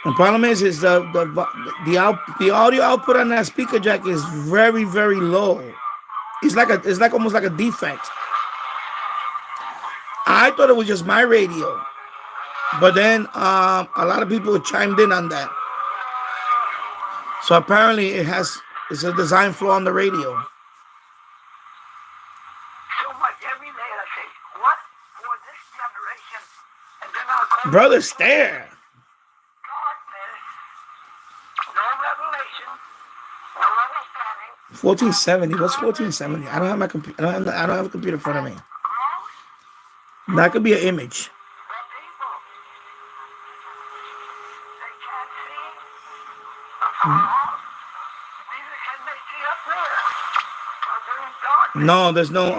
The problem is the audio output on that speaker jack is very, very low. It's like almost like a defect. I thought it was just my radio, but then a lot of people chimed in on that. So apparently it's a design flaw on the radio. So much every day I say, what for this generation? And then I'll call Brother Stare. darkness, no revelation, no understanding. 1470. What's 1470? I don't have my computer. I don't have a computer in front of me. That could be an image. No, there's no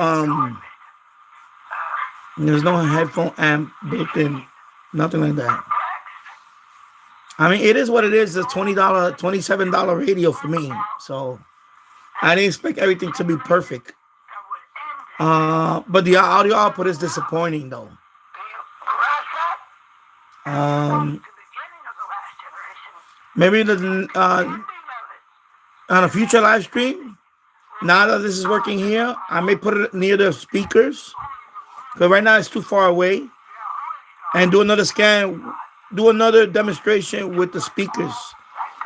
headphone amp built in, nothing like that. I mean, it is what it is. It's $20, $27 radio for me. So I didn't expect everything to be perfect. But the audio output is disappointing though. Um, The beginning of the last generation. maybe the Be noted. on a future live stream. Now that this is working here, I may put it near the speakers. Because right now it's too far away. And do another scan, do another demonstration with the speakers,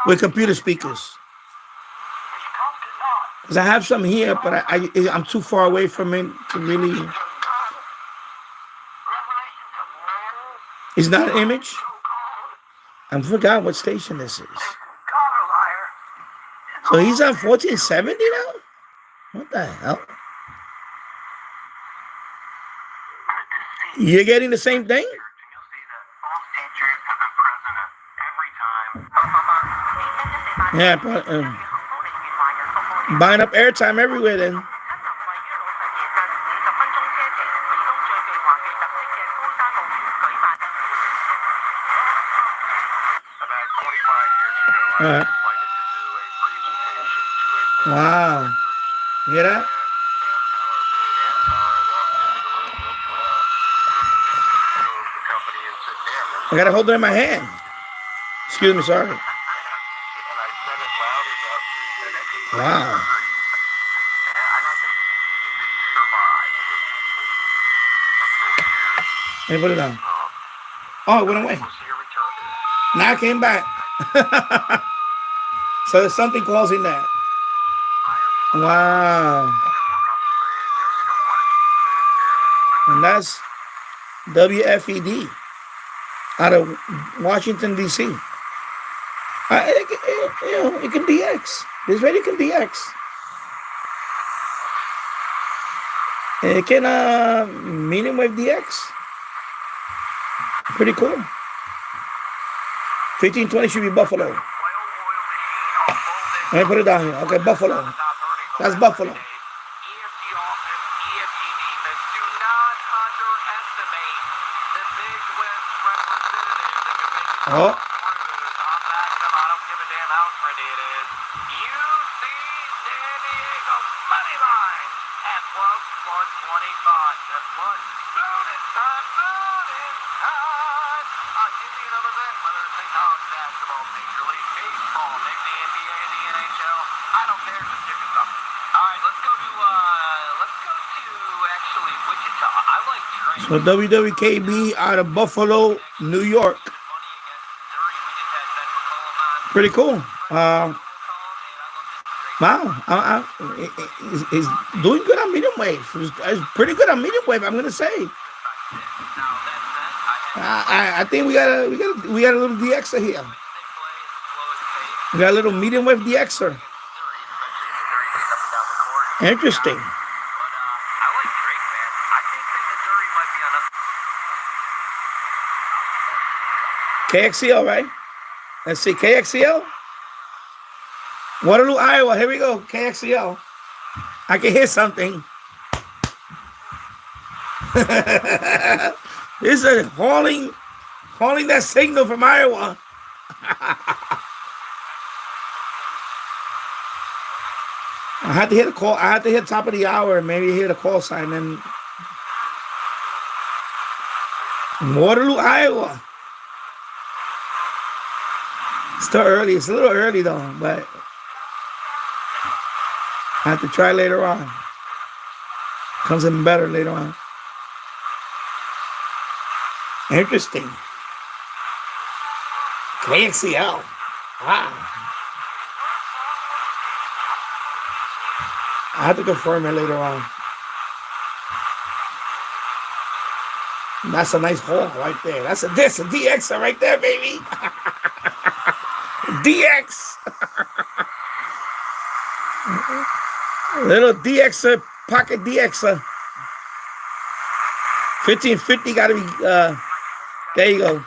with computer speakers. Because I have some here, but I'm too far away from it to really. Is that an image? I forgot what station this is. So he's on 1470 now? What the hell? You're getting the same thing? You'll see that false teachers have been present at every time. Yeah, but buying up airtime everywhere then. About 25 years ago, I was invited to do a presentation to a board. Wow. You hear that? I gotta hold it in my hand. Excuse me, sorry. Wow. Let me put it down. Oh, it went away. Now it came back. So there's something causing that. Wow. And that's WFED out of Washington, D.C. It can DX. This radio can DX. It can medium wave DX. Pretty cool. 1520 should be Buffalo. Let me put it down here. Okay, Buffalo. That's Buffalo. Oh. So WWKB out of Buffalo, New York. Pretty cool. Wow. It's doing good on medium wave. It's pretty good on medium wave, I'm gonna say. I think we got a little DXer here. We got a little medium wave DXer. Interesting. KXCL, right? Let's see, KXCL. Waterloo, Iowa. Here we go, KXCL. I can hear something. This is hauling that signal from Iowa. I had to hit a call. I had to hit top of the hour, maybe hit a call sign. And Waterloo, Iowa. Still early. It's a little early though, but I have to try later on. Comes in better later on. Interesting. KXCL. Wow. I have to confirm it later on. That's a nice hole right there. That's a DXer right there, baby. DX. Little DXer, pocket DXer. 1550 gotta be there you go.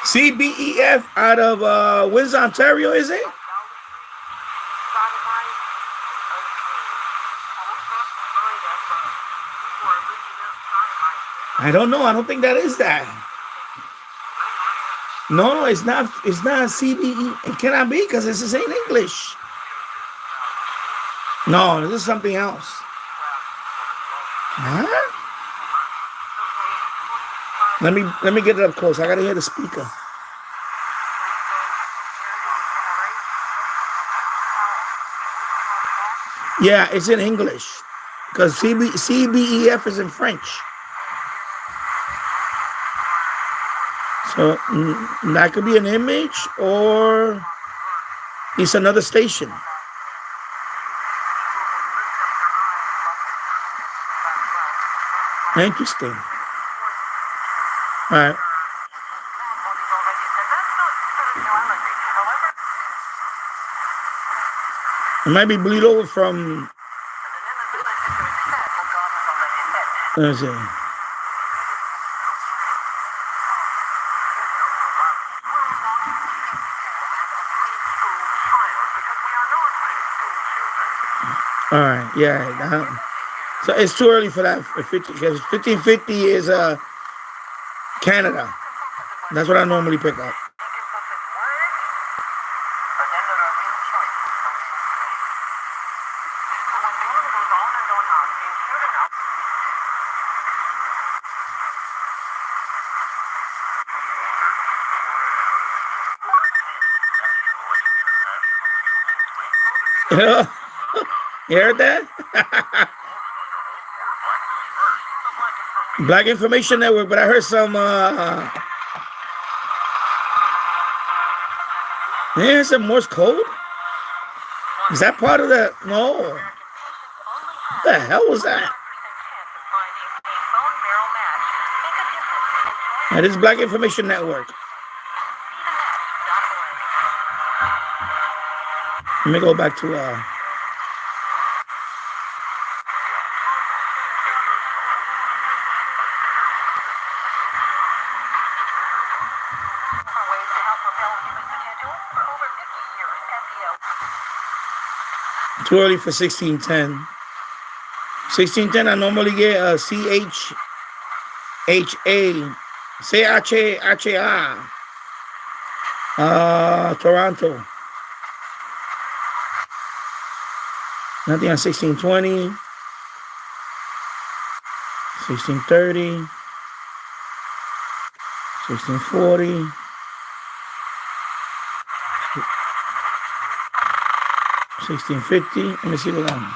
CBEF out of Windsor, Ontario, is it? I don't know. I don't think that is that. No, it's not. It's not CBE. It cannot be because this is in English. No, this is something else. Huh? Let me get it up close. I gotta hear the speaker. Yeah, it's in English because CBEF is in French. So that could be an image or it's another station. Interesting. All right. It might be bleed over from. Let's see. All right, yeah. So it's too early for that. Because 1550 is Canada. That's what I normally pick up. You heard that? Black Information Network, but I heard some some Morse code. Is that part of that? No. What the hell was that? That is Black Information Network. Let me go back to too early for 1610. 1610, I normally get Toronto. Nothing on 1620, 1630, 1640. 1650. Let me see what I'm.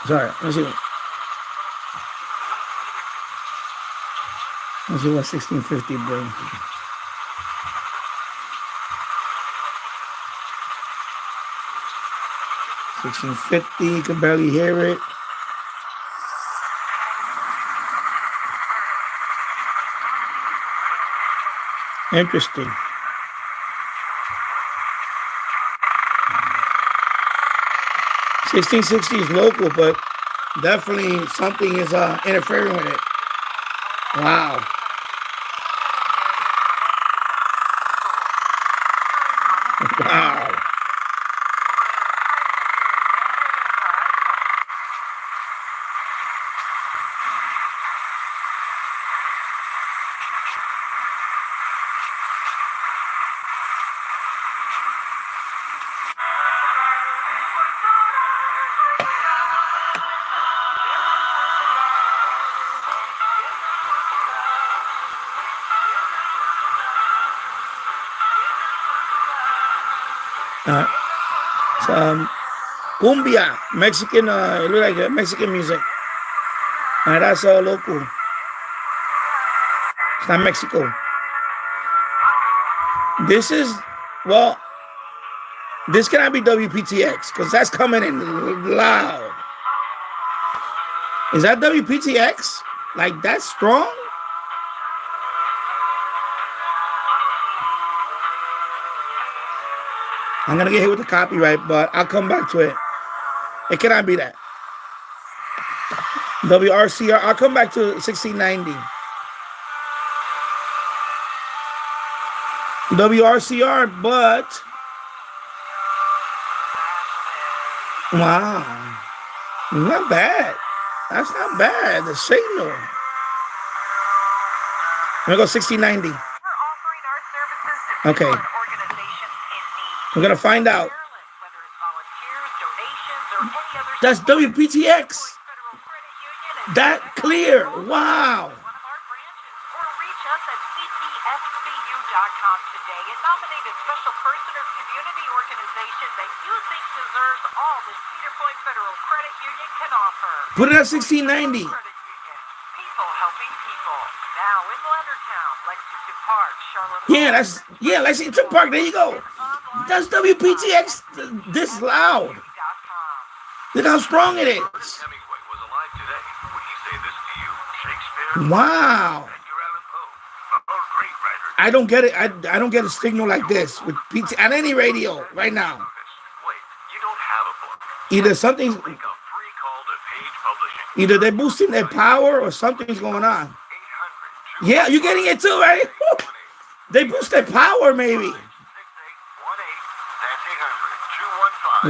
Sorry, let me see. Let's see what 1650 brings. $16.50. You can barely hear it. Interesting. $16.60 is local, but definitely something is interfering with it. Wow. Wow. Cumbia, Mexican, it look like Mexican music. And that's local. It's not Mexico. This is, well, this cannot be WPTX because that's coming in loud. Is that WPTX? Like, that's strong? I'm going to get hit with the copyright, but I'll come back to it. It cannot be that. WRCR, I'll come back to 1690. WRCR, but... Wow. Not bad. That's not bad. The signal. I'm going to go 1690. Okay. We're going to find out. That's WPTX. That clear. Wow. special person or community organization that you think deserves all the Cedar Point Federal Credit Union can offer. Put it at 1690. Credit Union. People helping people. Now in Leonardtown, Lexington Park, Charlotte. Lexington Park. There you go. That's WPTX. This loud. Look how strong it is. Ernest Hemingway was alive today. Would he say this to you? Shakespeare? Wow. Edgar Allan Poe? Oh, great writers. I don't get it. I don't get a signal like this with PT on any radio right now. Wait, you don't have a book. Either something's, Make a free call to Page Publishing. either they're boosting their power or something's going on. 800 Yeah, you're getting it too, right? They boost their power, maybe. 6818. That's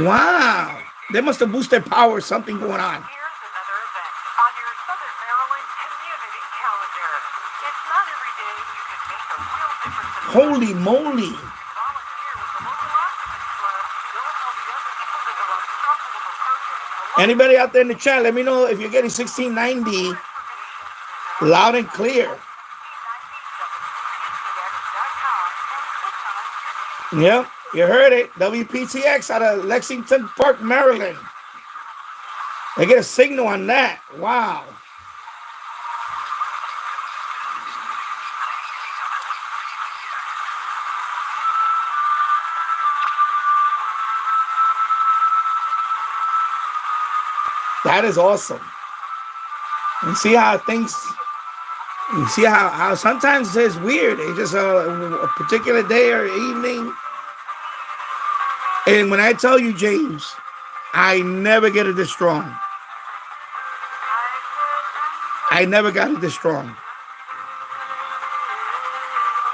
800 215. Wow. They must have boosted their power. Something going on. Here's another event on your Southern Maryland community calendar. It's not every day you can make a real difference in Holy moly. volunteer with the local Occupants Club. You'll help young people develop positive approaches to Anybody out there in the chat, let me know if you're getting 1690 loud and clear. Yep, you heard it. WPTX out of Lexington Park, Maryland. They get a signal on that. Wow. That is awesome. You see how things, you see how sometimes it's weird. It's just a particular day or evening. And when I tell you, James, I never get it this strong. I never got it this strong.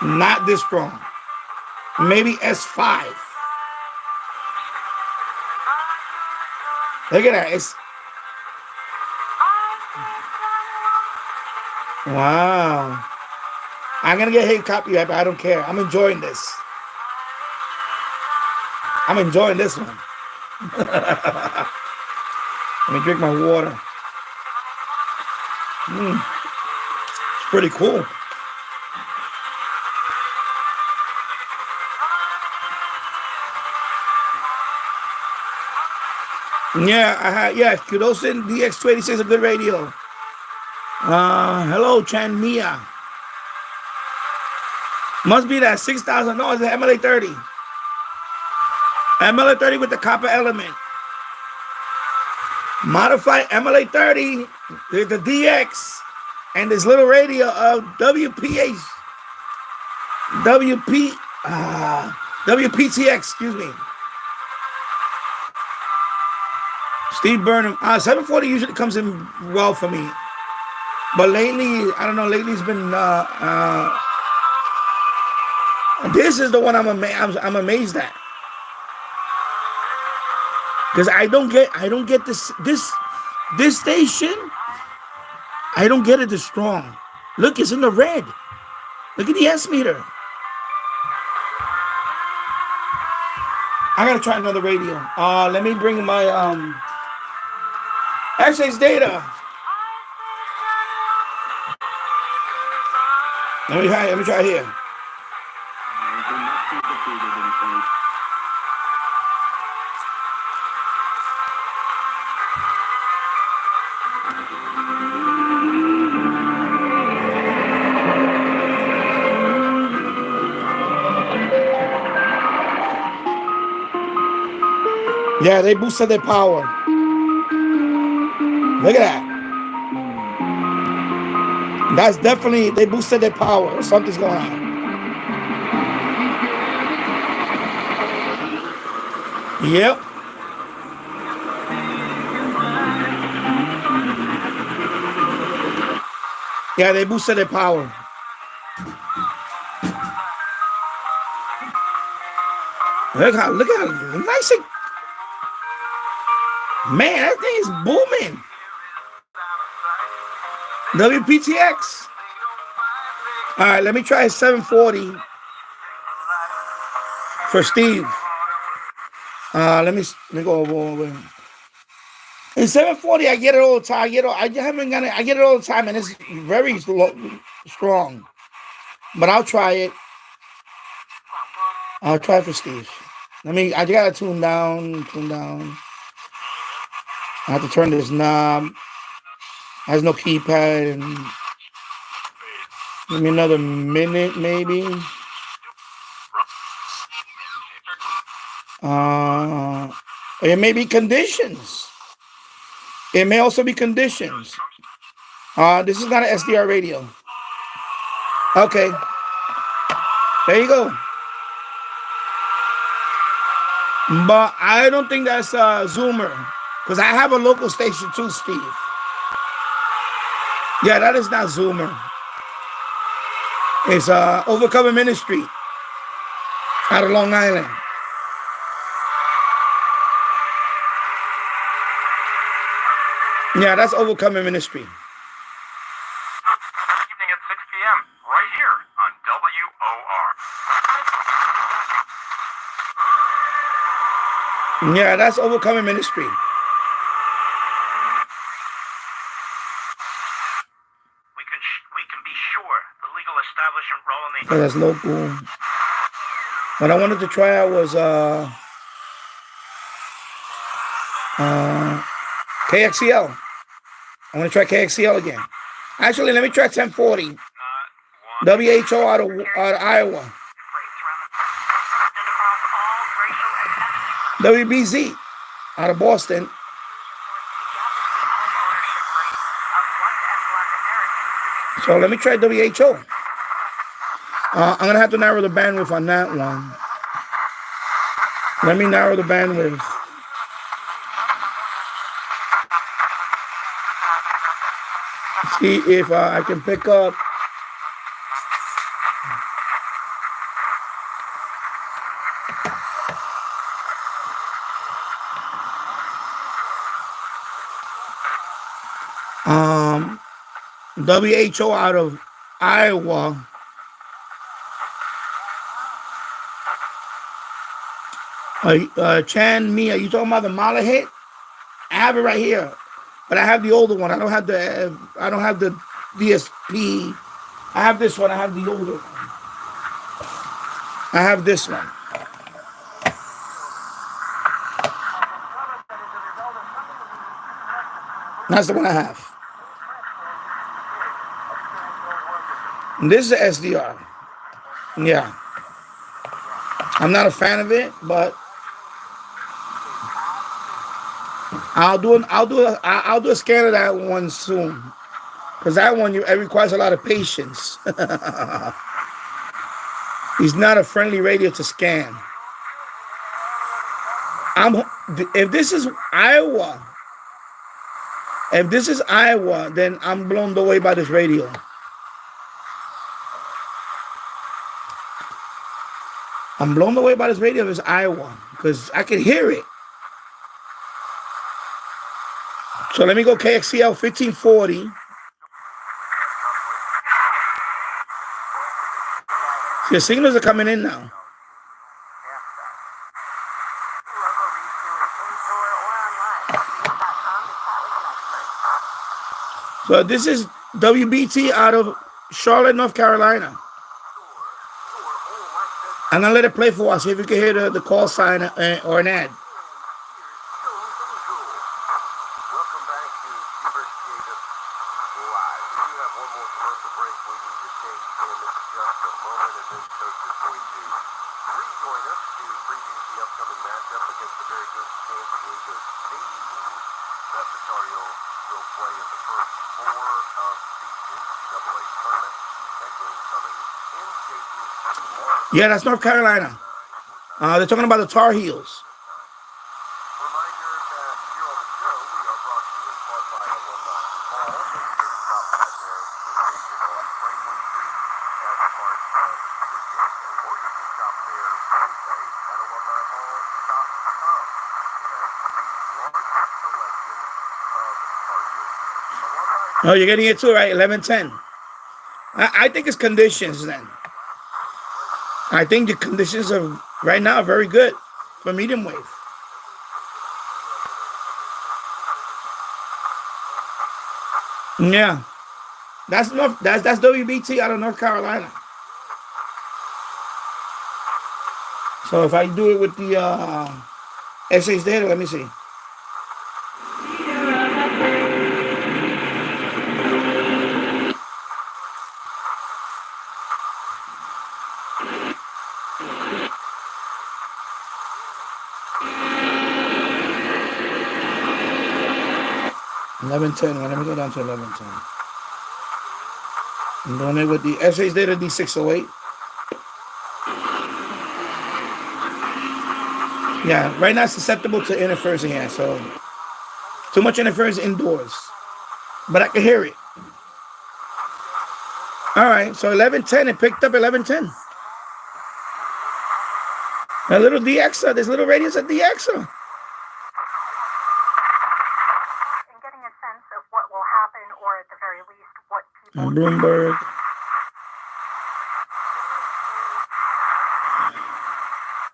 Not this strong. Maybe S5. Look at that. It's wow. I'm gonna get hate copyright, but I don't care. I'm enjoying this. I'm enjoying this one. Let me drink my water. It's pretty cool. Yeah, Kudosin DX286 is a good radio. Hello, Chan Mia. Must be that 6,000. No, it's the MLA30. MLA30 with the copper element. Modified MLA30. There's the DX. And this little radio of WPTX, excuse me. Steve Burnham. 740 usually comes in well for me. But lately, I don't know, lately it's been, this is the one I'm amazed at. Because I don't get this station. I don't get it this strong. Look, it's in the red. Look at the S meter. I gotta try another radio. Let me bring my actually it's data. Let me try here. Yeah, they boosted their power. Look at that. That's definitely, they boosted their power. Something's going on. Yep. Yeah, they boosted their power. Look how nice it. Man, that thing is booming. WPTX. All right, let me try 740 for Steve. Let me go over. In 740, I get it all the time. I get it all the time, and it's very strong. But I'll try it. I'll try for Steve. I gotta tune down. I have to turn this knob. Has no keypad. And give me another minute, maybe. It may be conditions. It may also be conditions. This is not an SDR radio. Okay. There you go. But I don't think that's Zoomer. Because I have a local station too, Steve. Yeah, that is not Zoomer. It's Overcomer Ministry out of Long Island. Yeah, that's Overcoming Ministry. Evening at 6 p.m. right here on WOR. Yeah, that's Overcoming Ministry. We can be sure the legal establishment role in the... So that's local. What I wanted to try out was KXCL. I want to try KXCL again. Actually, let me try 1040. WHO out of Iowa. WBZ out of Boston. So let me try WHO. I'm going to have to narrow the bandwidth on that one. Let me narrow the bandwidth. See if I can pick up. WHO out of Iowa. Chan Mi, are you talking about the Mala hit? I have it right here, but I have the older one. I don't have the DSP. I have this one. I have the older one. I have this one. That's the one I have. And this is a SDR. Yeah. I'm not a fan of it, but I'll do a scan of that one soon, because that one it requires a lot of patience. It's not a friendly radio to scan. If this is Iowa, then I'm blown away by this radio. I'm blown away by this radio if it's Iowa, because I can hear it. So let me go KXCL 1540. Your signals are coming in now. So this is WBT out of Charlotte, North Carolina. I'm going to let it play for us, see if you can hear the call sign or an ad. Welcome back to Investigative Live. We do have one more commercial break we need to take in just a moment, and then Coach is going to rejoin us to preview the upcoming matchup against the very good San Diego State team that Vicario will play in the first four of the NCAA tournament. That game coming in Dayton. Yeah, that's North Carolina. They're talking about the Tar Heels. Oh, you're getting it too, right? 11:10. I think it's conditions then. I think the conditions are right now very good for medium wave. Yeah, that's WBT out of North Carolina. So if I do it with the SH data, let me see. $11.10. Well, let me go down to $11.10. I'm doing it with the SH data D608. Yeah, right now it's susceptible to interference in here, so too much interference indoors. But I can hear it. All right, so 11.10, it picked up 11.10. A little DXer, there's little radius at DXer. And getting a sense of what will happen, or at the very least, what people And Bloomberg.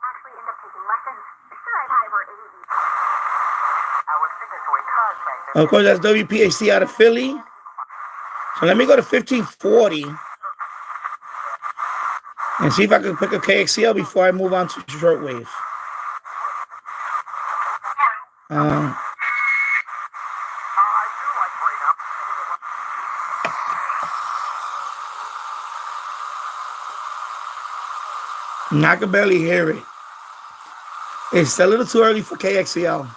actually end up taking lessons. Sure, I've had over 80. Our signatory contract. Of course, that's WPHC out of Philly. So let me go to 1540 and see if I can pick a KXCL before I move on to shortwave. I can barely hear it. It's a little too early for KXCL.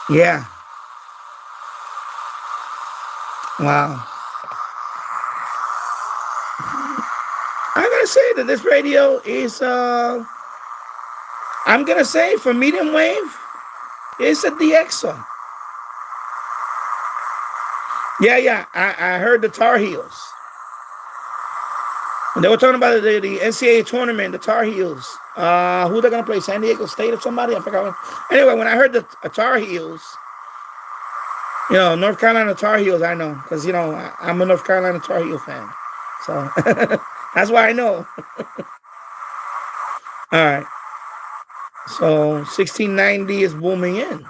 Yeah. Wow. I'm gonna say that this radio is I'm gonna say for medium wave, it's a DXer. Yeah. I heard the Tar Heels. And they were talking about the NCAA tournament, the Tar Heels. Who they're gonna play? San Diego State or somebody? I forgot. Anyway, when I heard the Tar Heels, North Carolina Tar Heels, I know, because I'm a North Carolina Tar Heel fan, so that's why I know. All right, so 1690 is booming in.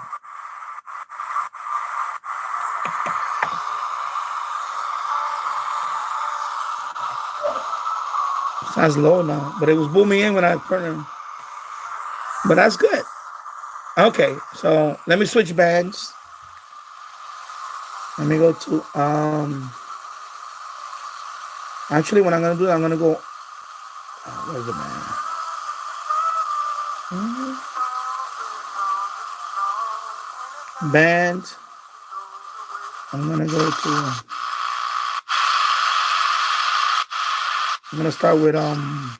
Sounds low now, but it was booming in when I turned it. But that's good. Okay, so let me switch bands. Let me go to actually what I'm gonna do, I'm gonna go where's the band? Band. I'm gonna go to I'm gonna start with I'm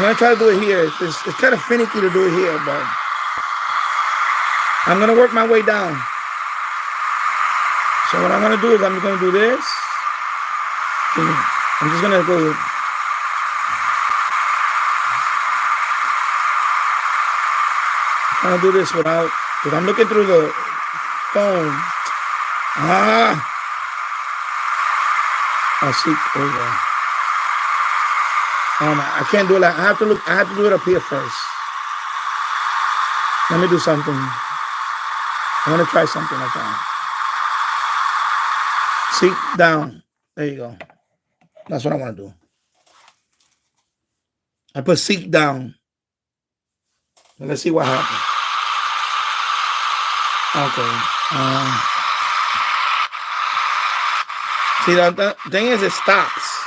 gonna try to do it here. It's kind of finicky to do it here, but I'm gonna work my way down. So what I'm gonna do is I'm just gonna do this. I'm just gonna go. I'm gonna do this without, because I'm looking through the phone. I see. There you go. I can't do it. I have to do it up here first. Let me do something. I want to try something. That's all. Seek down. There you go. That's what I want to do. I put seek down. And let's see what happens. Okay. See, the thing is, it stops.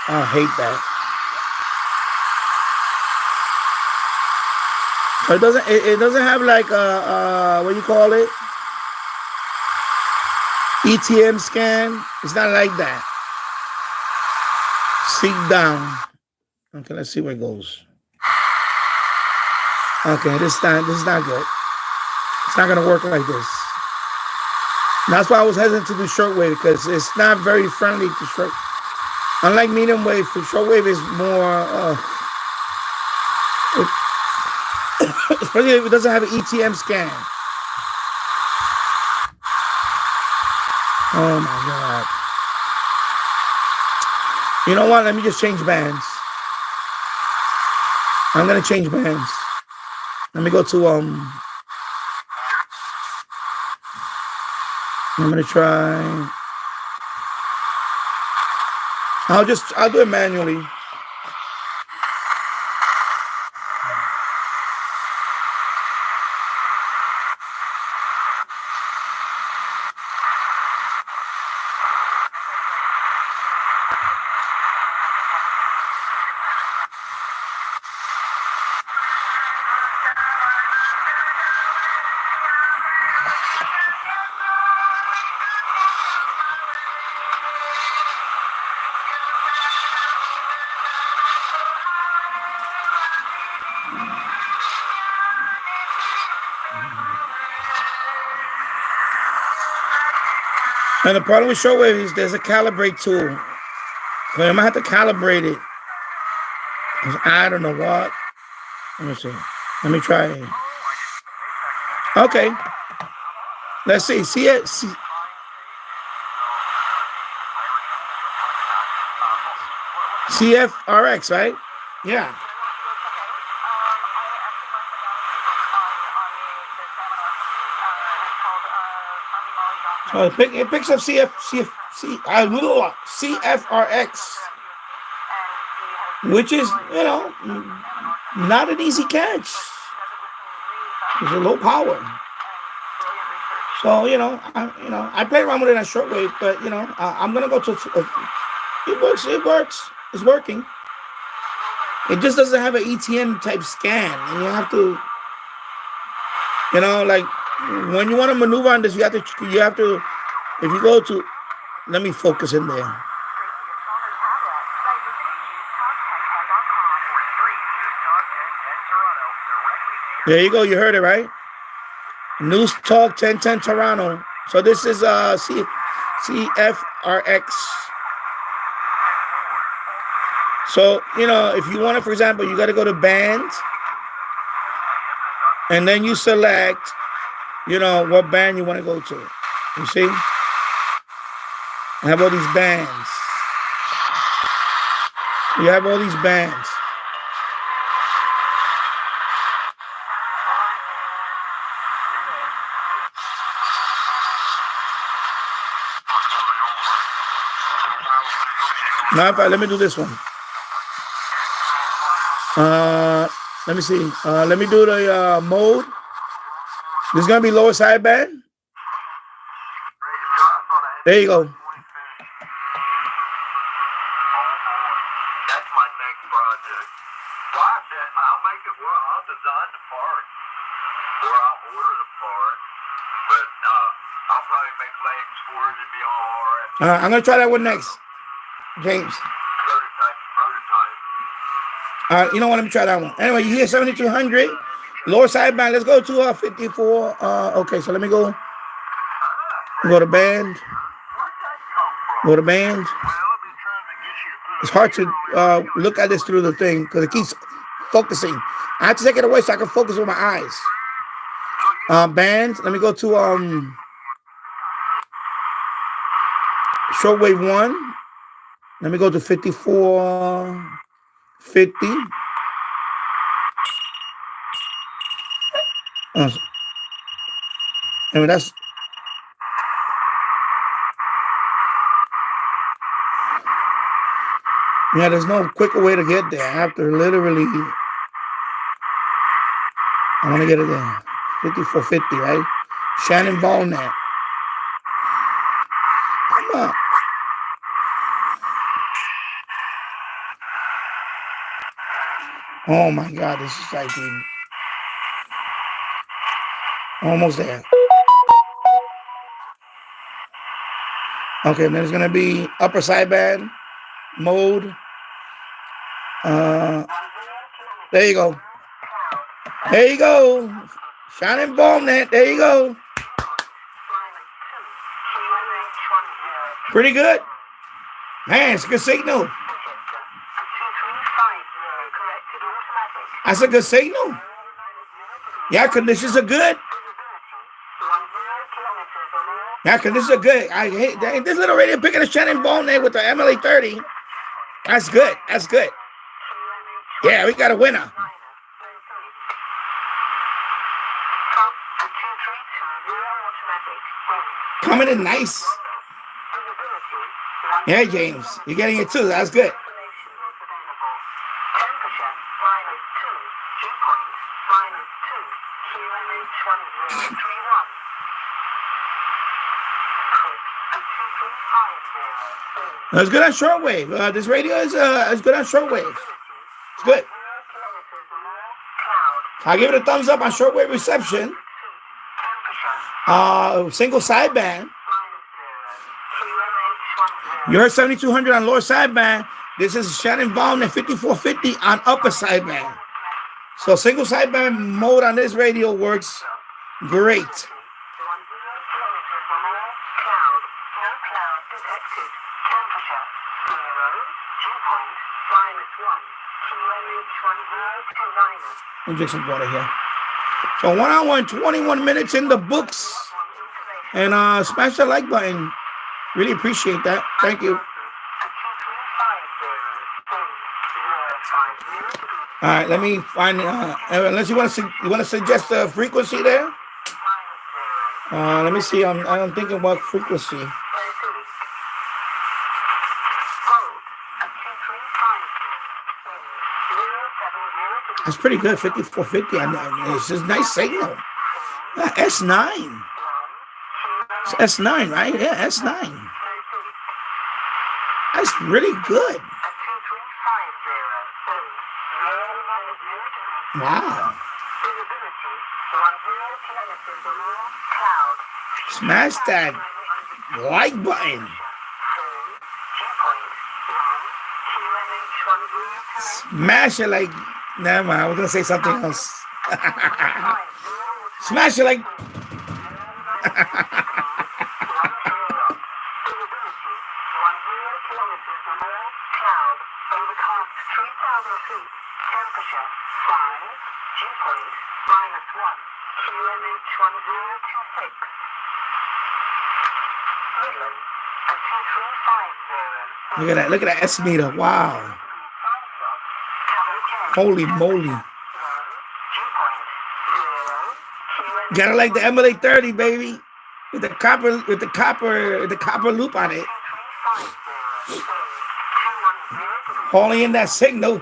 I hate that. So it doesn't have like what do you call it? ETM scan. It's not like that. Seek down. Okay, let's see where it goes. Okay, this is not good. It's not gonna work like this. That's why I was hesitant to do shortwave, because it's not very friendly to short. Unlike medium wave, shortwave is more especially if it doesn't have an ETM scan. Oh my God. You know what? Let me just change bands. I'm going to change bands. Let me go to I'm gonna try. I'll do it manually. And the problem with Shortwave is there's a calibrate tool. But I'm gonna have to calibrate it. I don't know what. Let me see. Let me try it. Okay. Let's see. See it. See. CFRX, right? Yeah. So it picks up CFRX, which is, not an easy catch. It's a low power. So, I play around with it on Shortwave, but, I'm going to go to, it works. It's working. It just doesn't have an ETN type scan. And you have to, like, when you want to maneuver on this, you have to, if you go to, let me focus in there. There you go. You heard it, right? News Talk 1010 Toronto. So this is CFRX. So, if you want it, for example, you got to go to band. And then you select, what band you want to go to. You see? I have all these bands. You have all these bands. Matter of fact, let me do this one. Let me see. Let me do the mode. This is gonna be lower sideband. There you go. That's my next project. So I said, I'll make it where I'll design the part, or I'll order the part, but I'll probably make legs for it to be on RF. I'm gonna try that one next, James. Prototype. You know what? Let me try that one. Anyway, you hear 7200 lower sideband. Let's go to 54. Okay, so let me go. Go to band. Go to band. It's hard to look at this through the thing because it keeps focusing. I have to take it away so I can focus with my eyes. Band. Let me go to Shortwave 1. Let me go to 5450. That's. Yeah, there's no quicker way to get there. I have to literally. I want to get it there. 5450, right? Shannon Ballnet. Come on. Oh my God, this is like almost there. Okay, then it's gonna be upper sideband mode. There you go. There you go. Shining Ballnet. There you go. Pretty good. Man, it's a good signal. That's a good signal. Yeah, conditions are good. Yeah, conditions are good. I hate that. This little radio picking a Shannon Ballnet with the MLA 30. That's good. That's good. Yeah, we got a winner. Coming in nice. Yeah, James, you're getting it too. That's good. It's good on shortwave. This radio is good on shortwave. It's good. I'll give it a thumbs up on shortwave reception. Single sideband. You heard 7200 on lower sideband. This is Shannon Vaughn and 5450 on upper sideband. So single sideband mode on this radio works great. Let me drink some water here. So 1 hour and 21 minutes in the books. And smash the like button. Really appreciate that. Thank you. All right, let me find. Unless you want to suggest a frequency there. Let me see. I'm thinking what frequency. That's pretty good. 5450. It's a nice signal. S9. It's S9, right? Yeah, S9. That's really good. Wow. Smash that like button. Smash it like... Never mind, I was going to say something else. Smash it like... Look at that S meter. Wow. Holy moly. Gotta like the MLA 30, baby. With the copper loop on it. Hauling in that signal.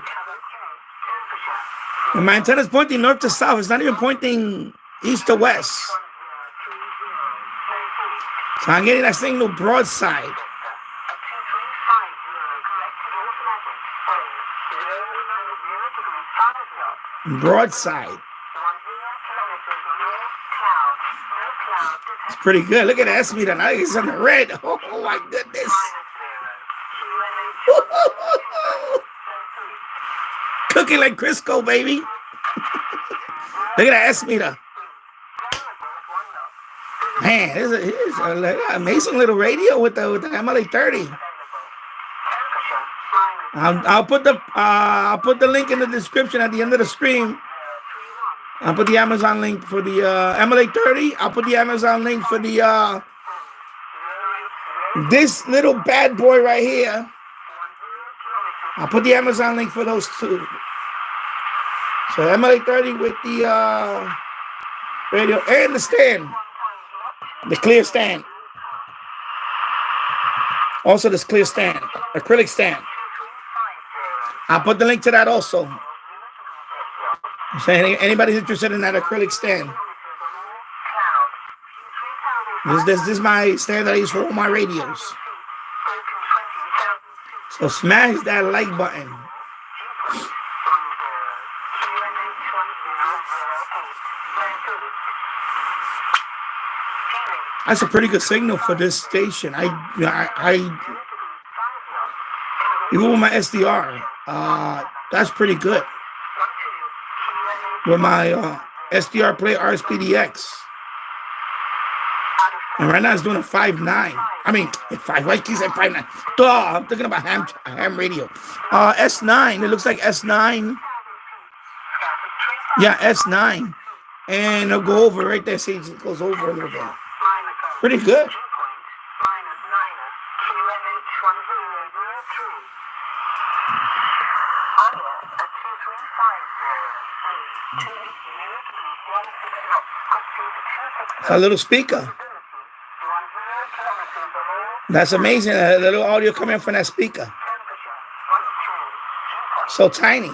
And my antenna's pointing north to south. It's not even pointing east to west. So I'm getting that signal broadside. Broadside. It's pretty good. Look at that S meter. Now it's on the red. Oh my goodness. Cooking like Crisco, baby. Look at that S meter. Man, it's an amazing little radio with the MLA 30. I'll put the link in the description at the end of the stream. I'll put the Amazon link for the MLA 30. I'll put the Amazon link for the this little bad boy right here. I'll put the Amazon link for those two. So MLA 30 with the radio and the stand, the clear stand. Also, this clear stand, acrylic stand. I'll put the link to that also. So anybody's interested in that acrylic stand. This is my stand that I use for all my radios. So smash that like button. That's a pretty good signal for this station. Even with my SDR, that's pretty good. With my SDR play RSPDX. And right now it's doing a 5.9. I mean, 5. Why keep saying 5.9? Duh, I'm thinking about ham radio. S9. It looks like S9. Yeah, S9. And it'll go over right there. See, it goes over a little bit. Pretty good. It's a little speaker. That's amazing. A little audio coming from that speaker. So tiny.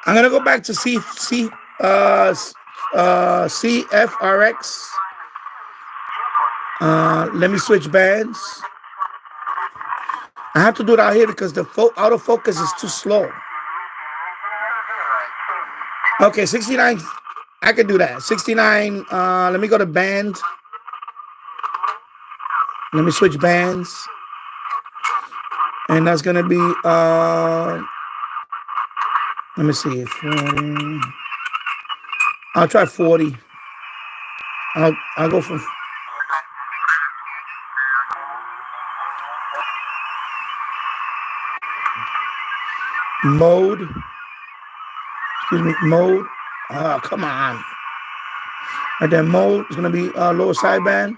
I'm gonna go back to CFRX. Let me switch bands. I have to do it out here because the autofocus is too slow. Okay, 69. I can do that. 69. Let me go to band. Let me switch bands. And that's gonna be let me see, 40. I'll try 40. I'll go for mode. Excuse me, mode. Oh, come on. And then mode is gonna be lower sideband.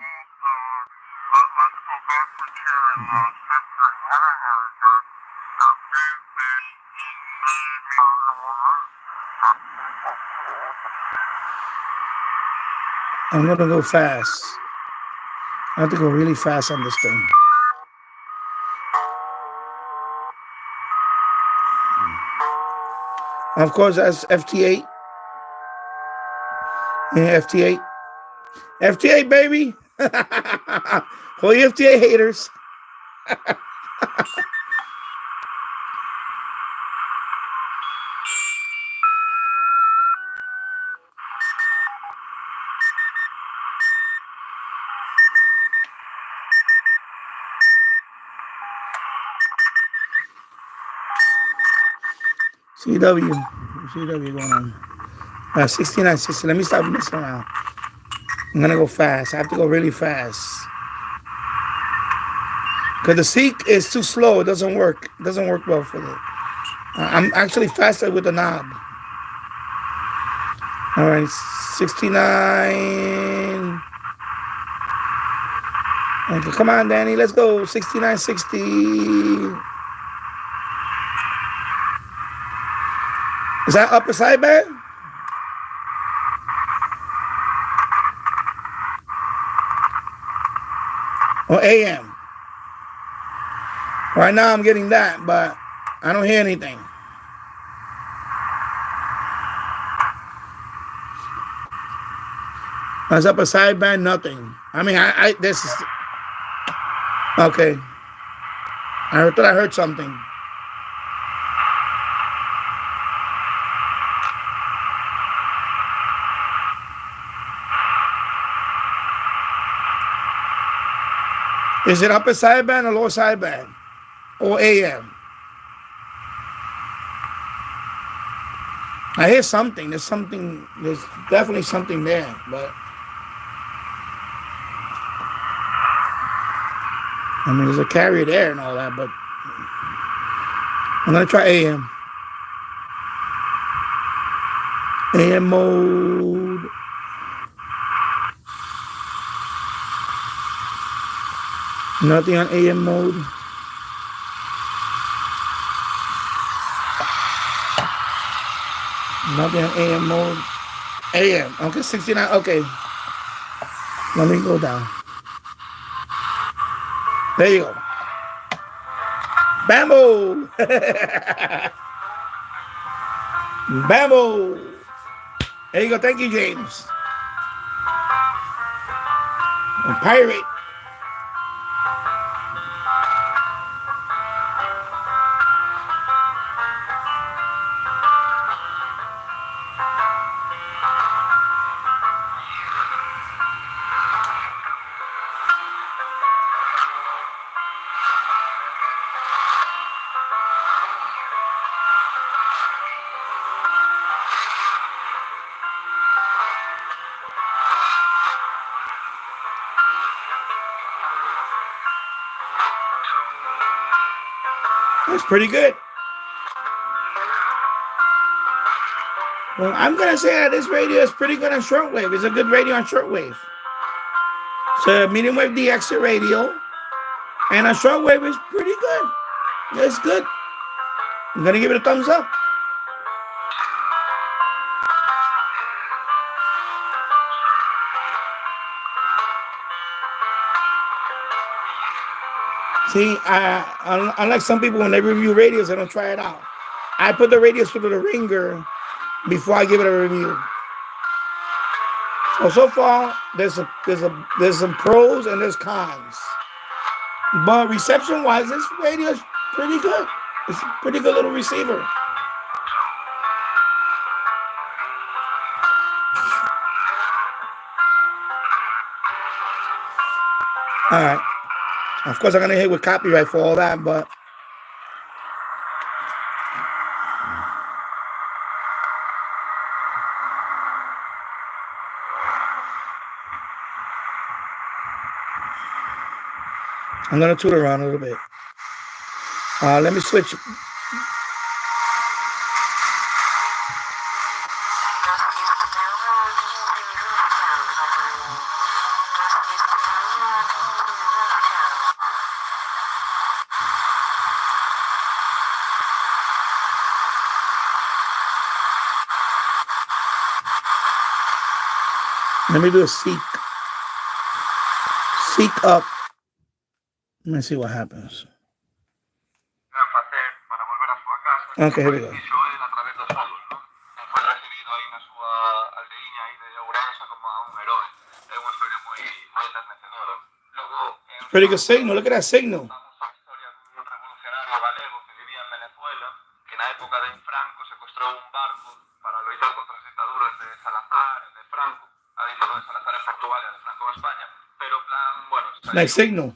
I'm gonna go fast. I have to go really fast on this thing. Of course, that's FT8. Yeah, FT8. FT8, baby. For you FT8 haters. CW going on. 6960. Let me stop messing around. I'm gonna go fast. I have to go really fast. Because the seek is too slow. It doesn't work. It doesn't work well for it. I'm actually faster with the knob. All right, 69. Okay, come on, Danny. Let's go. 6960. Is that upper sideband? Or AM? Right now I'm getting that, but I don't hear anything. That's upper sideband, nothing. I mean, this is okay. I thought I heard something. Is it upper sideband or lower sideband? Or AM? I hear something. There's definitely something there, but I mean, there's a carrier there and all that, but I'm gonna try AM. AM mode. Nothing on AM mode. Nothing on AM mode. AM. Okay, 69. Okay. Let me go down. There you go. Bambo. Bambo. There you go. Thank you, James. A pirate. That's pretty good. Well, I'm gonna say that this radio is pretty good on shortwave. It's a good radio on shortwave. It's a medium wave DX radio, and on shortwave is pretty good. It's good. I'm gonna give it a thumbs up. See, unlike some people, when they review radios, they don't try it out. I put the radios through the ringer before I give it a review. So far, there's some pros and there's cons. But reception-wise, this radio is pretty good. It's a pretty good little receiver. All right. Of course, I'm going to hit with copyright for all that, but I'm going to toot around a little bit. Let me switch. Let me do a seek up. Let me see what happens. Okay, here we go. Pretty good signal. Look at that signal. Nice signal.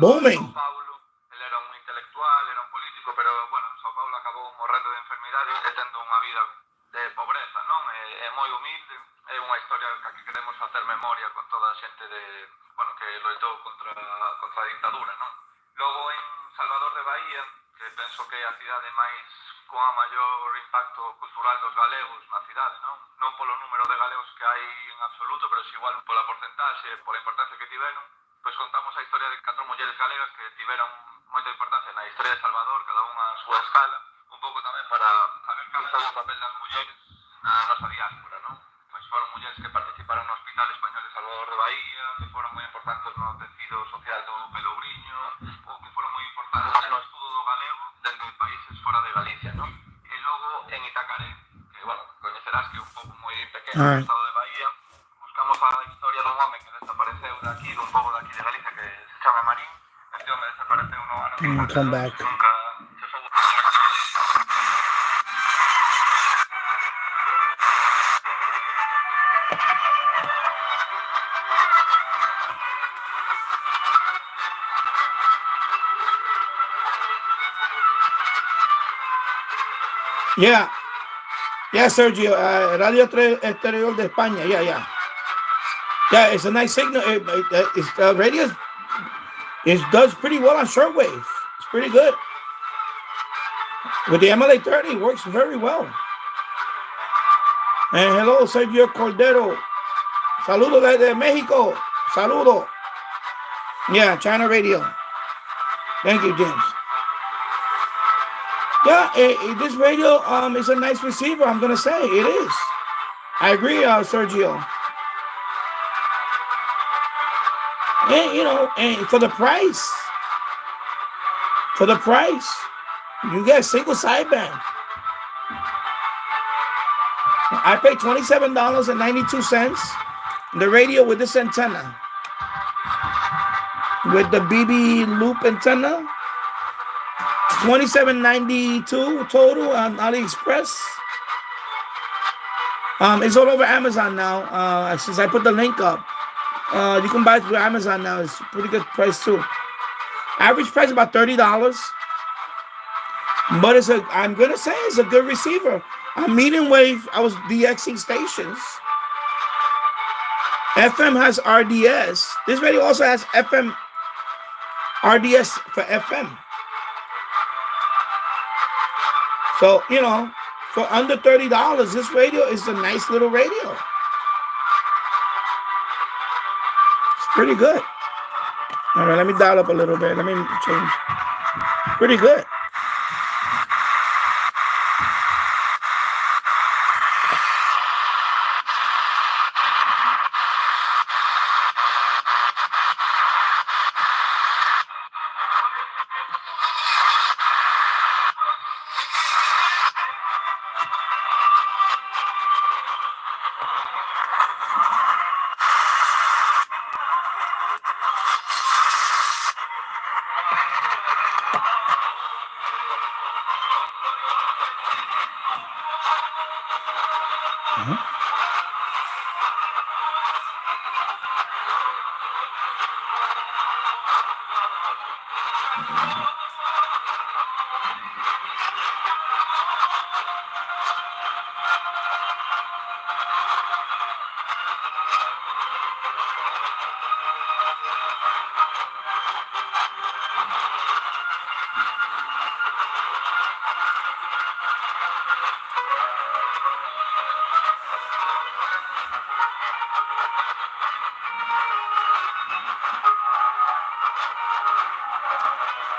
Booming. Él era un intelectual, era un político, pero bueno, en Sao Paulo acabou morrendo de enfermidade e tendo unha vida de pobreza, non? É moi humilde, é unha historia que aquí queremos facer memoria con toda a xente de, bueno, que loitou contra a dictadura, non? Logo en Salvador de Bahía, que penso que é a cidade máis con a maior impacto cultural dos galegos na cidade, non? Non polo número de galegos que hai en absoluto, pero si igual pola porcentaxe, pola importancia que tiveron, pois contamos a historia de 4 mulleres galegas que tiveron moita importancia na historia de Salvador, cada unha a súa escala, un pouco tamén para saber cal é o papel das mulleres na nosa diáspora, non? Pois foron mulleres que participaron no Hospital Español de Salvador de Bahía, que foron moi importantes no tecido social do Pelourinho, ou que foron moi importantes no estudo do galego dende países fora de Galicia, non? E logo en Itacaré, que, bueno, coñecerás que é un pouco moi pequeno no estado de Bahía, buscamos a historia dun home que desapareceu daqui, dun pobo daqui de Galicia que se chama Marín. Este home desapareceu no ano que come back. Nunca se soubo. Yeah. Yeah, Sergio. Radio Exterior de España. Yeah. Yeah, it's a nice signal. Radio does pretty well on shortwave. It's pretty good. With the MLA30, it works very well. And hello, Sergio Cordero. Saludo desde Mexico. Saludo. Yeah, China Radio. Thank you, James. Yeah, this radio is a nice receiver. I'm gonna say it is. I agree, Sergio. And and for the price, you get a single sideband. I paid $27.92. The radio with this antenna, with the BB loop antenna. $27.92 total on AliExpress. It's all over Amazon now. Since I put the link up, you can buy it through Amazon now. It's a pretty good price too. Average price about $30, but I'm gonna say it's a good receiver. On medium wave, I was DXing stations. FM has RDS. This radio also has FM RDS for FM. So, you know, for under $30, this radio is a nice little radio. It's pretty good. All right, let me dial up a little bit. Let me change. Pretty good.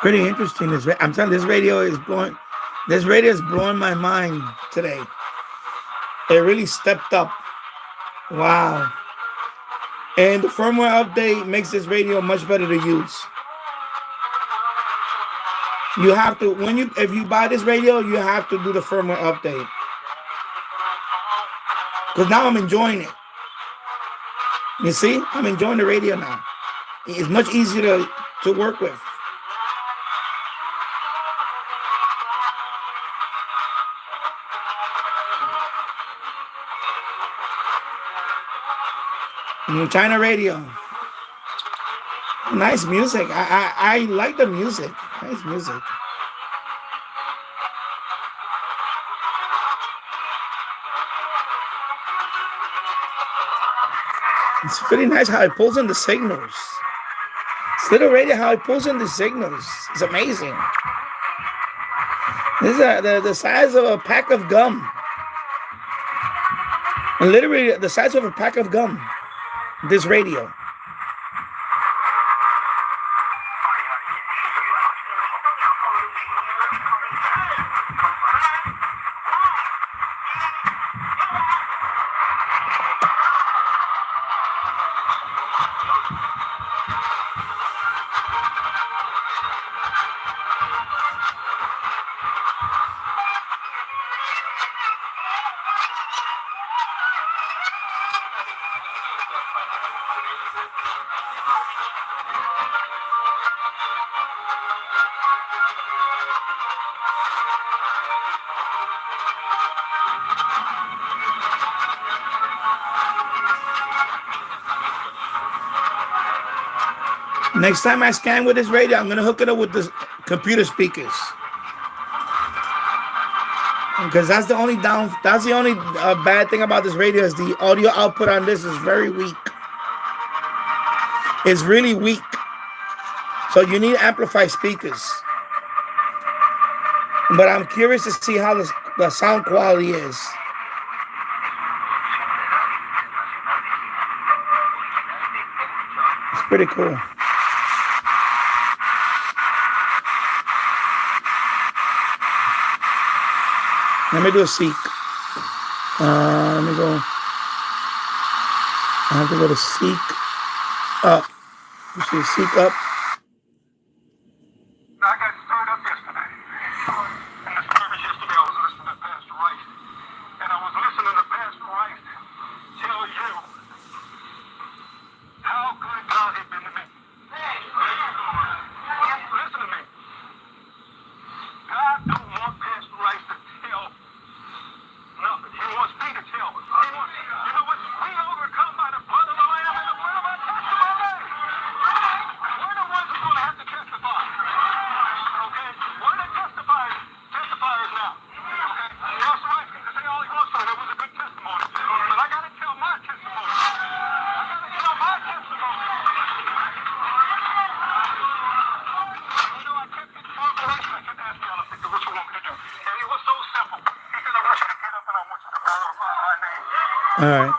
Pretty interesting. I'm telling you, this radio is blowing. This radio is blowing my mind today. It really stepped up. Wow. And the firmware update makes this radio much better to use. You have to, if you buy this radio, you have to do the firmware update. Because now I'm enjoying it. You see, I'm enjoying the radio now. It's much easier to work with. China radio. Nice music. I like the music. Nice music. It's pretty nice how it pulls in the signals. It's little radio how it pulls in the signals. It's amazing. This is the size of a pack of gum. And literally the size of a pack of gum. This radio. Next time I scan with this radio, I'm gonna hook it up with the computer speakers, because that's the only bad thing about this radio is the audio output on this is very weak. It's really weak, so you need amplified speakers. But I'm curious to see how the sound quality is. It's pretty cool. Let me do a seek. Let me go. I have to go to seek up. You see seek up. I got stirred up yesterday. In the service yesterday, I was listening to Pastor Rice. And I was listening to Pastor Rice tell you how good God had been to me. Listen to me. God don't want Pastor Rice to tell nothing. He wants me to tell. You know what? We overcome by the blood of the Lamb and the word of our testimony. We're the All right.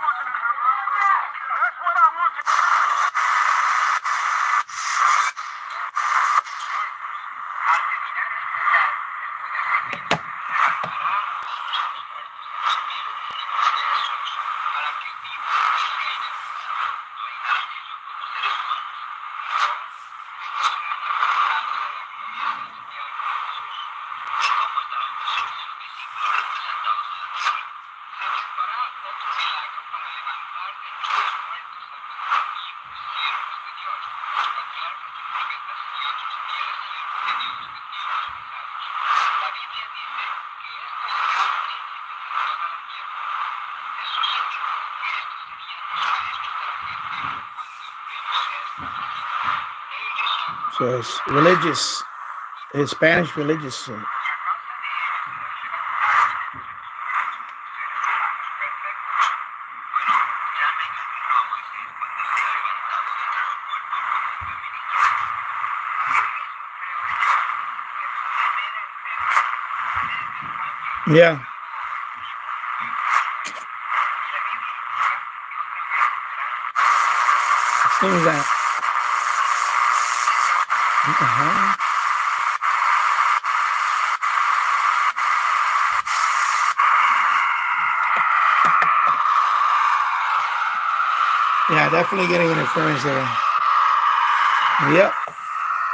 So it's religious. It's Spanish religious. Yeah. Seems that. What the hell? Yeah, definitely getting interference there. Yep.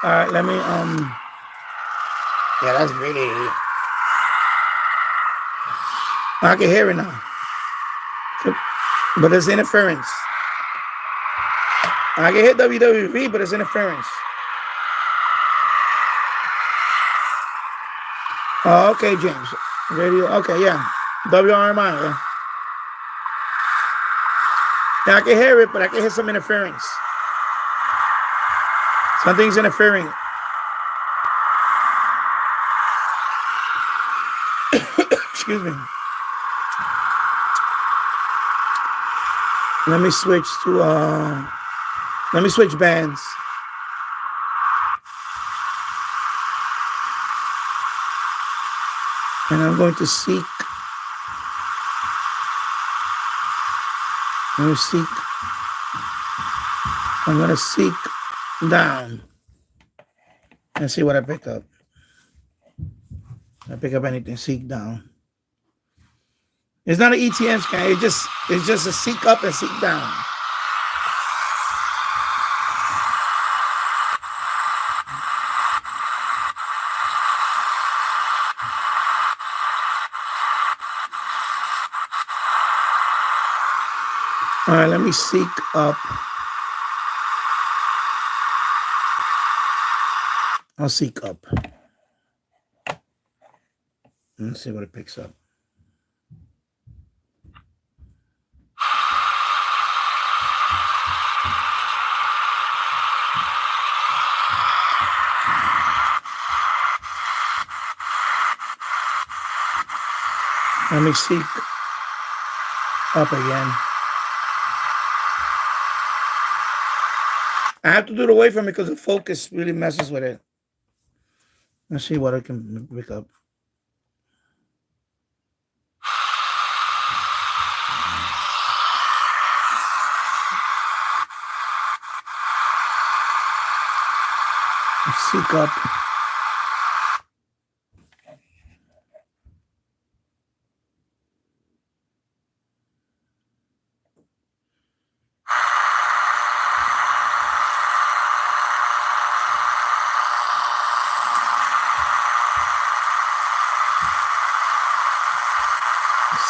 All right, let me yeah, that's really, I can hear it now. But there's interference. I can hear WWV, but it's interference. Oh, okay, James. Radio, okay, yeah. WRMI, yeah. Yeah, I can hear it, but I can hear some interference. Something's interfering. Excuse me. Let me switch to let me switch bands. And I'm going to seek. Let me seek. I'm going to seek down and see what I pick up. I pick up anything, seek down. It's not an ETM scan. It's just a seek up and seek down. All right, let me seek up. I'll seek up. Let's see what it picks up. Let me seek up again. I have to do it away from it because the focus really messes with it. Let's see what I can pick up. Seek up.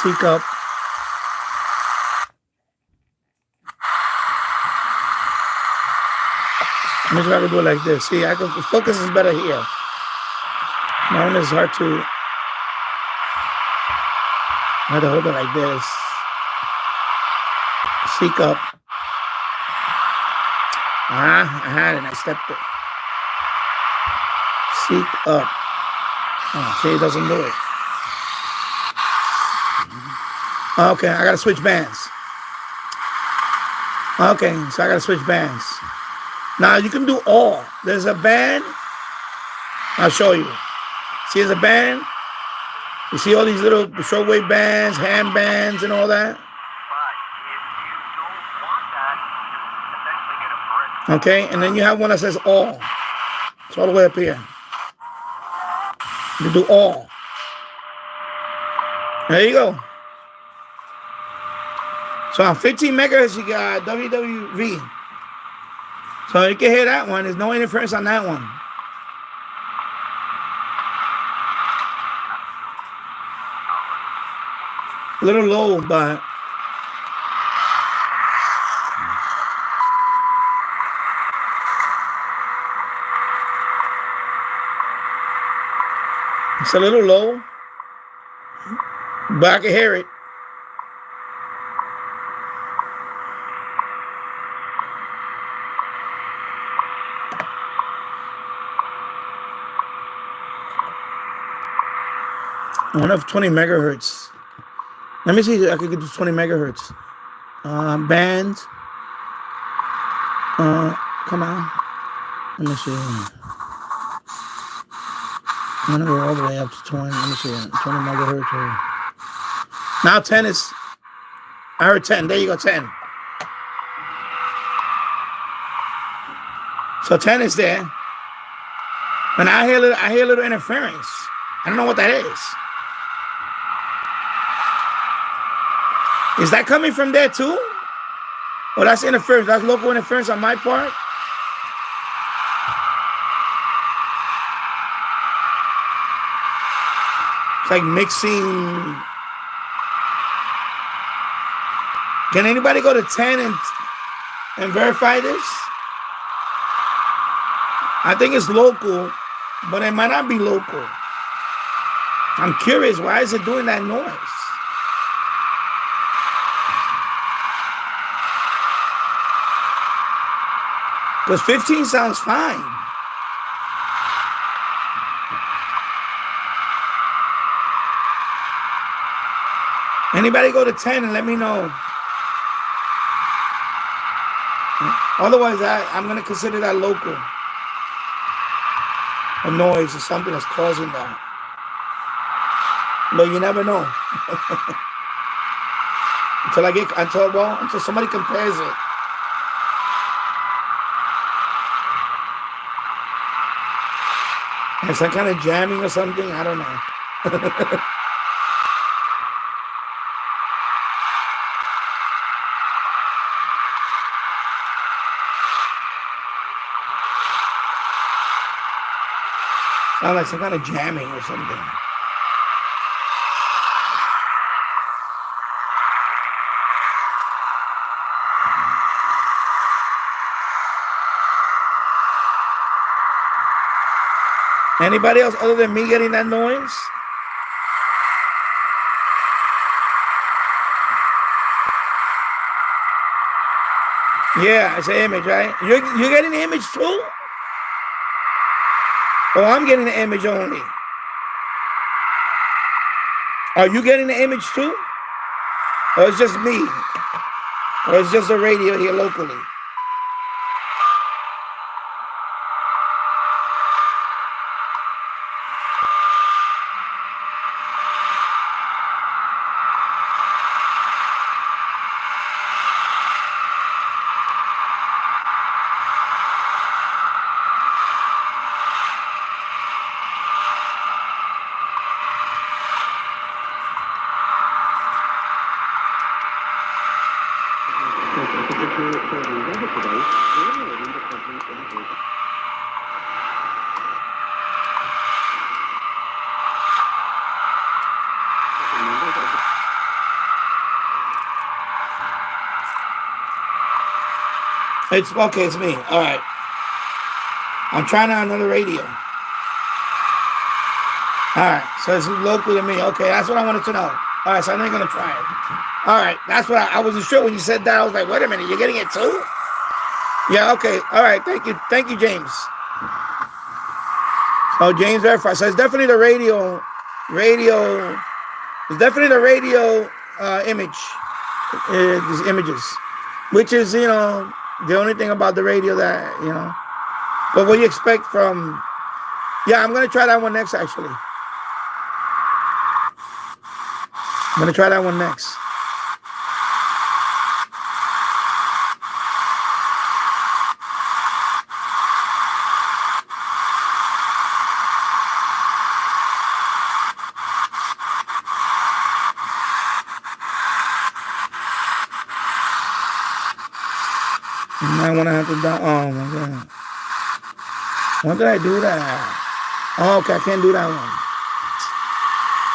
Seek up. Let me try to do it like this. See, I can focus is better here. Now it's hard to. I have to hold it like this. Seek up. I had it. I stepped it. Seek up. Oh, see, it doesn't do it. Okay, I gotta switch bands. Okay, so I gotta switch bands. Now you can do all. There's a band. I'll show you. See, there's a band. You see all these little shortwave bands, ham bands, and all that. Okay, and then you have one that says all. It's all the way up here. You do all. There you go. So on 15 megahertz, you got WWV. So you can hear that one. There's no interference on that one. A little low, but it's a little low, but I can hear it. I wonder if 20 megahertz. Let me see if I could get to 20 megahertz. Band. Come on. Let me see. I'm gonna go all the way up to 20. Let me see. 20 megahertz. Now 10 is. I heard 10. There you go, 10. So 10 is there. And I hear a little interference. I don't know what that is. Is that coming from there too? Well, that's interference. That's local interference on my part. It's like mixing. Can anybody go to 10 and verify this? I think it's local, but it might not be local. I'm curious, why is it doing that noise? Because 15 sounds fine. Anybody go to 10 and let me know. Otherwise, I'm going to consider that local. A noise or something that's causing that. But you never know. until somebody compares it. It's some kind of jamming or something. I don't know. Sounds like some kind of jamming or something. Anybody else other than me getting that noise? Yeah, it's an image, right? You're getting the image too? Oh, I'm getting the image only. Are you getting the image too? Or it's just me? Or it's just the radio here locally? It's okay, it's me. All right. I'm trying out another radio. All right, so it's local to me. Okay, that's what I wanted to know. All right, so I'm not going to try it. All right, that's what I wasn't sure when you said that. I was like, wait a minute, you're getting it too? Yeah, okay. All right, thank you. Thank you, James. So James verified. So it's definitely the radio. It's definitely the radio image. These images. Which is, you know, the only thing about the radio that, you know. But what do you expect from... Yeah, I'm going to try that one next, actually. I'm going to try that one next. I want to have to down. Oh my god. Why did I do that? Oh, okay, I can't do that one.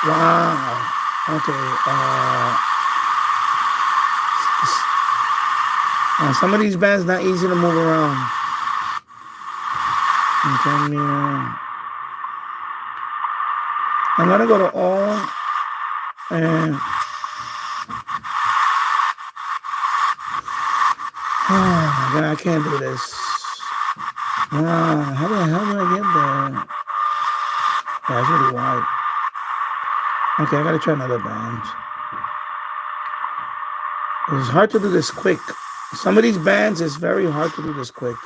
Wow. Okay. Some of these bands not easy to move around. I'm gonna go to all and oh my god, I can't do this. Wow, how the hell did I get there? Yeah, it's really wide. Okay, I gotta try another band. It's hard to do this quick. Some of these bands, it's very hard to do this quick.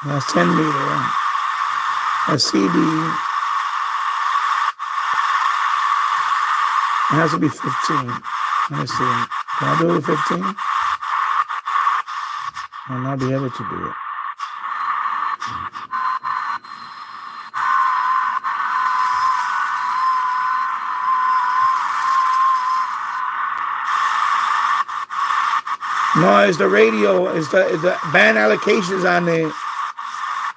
That's 10 meter. A CD. It has to be 15. Let me see. Can I do it with 15? I'll not be able to do it. No, it's the radio. It's the band allocations on there.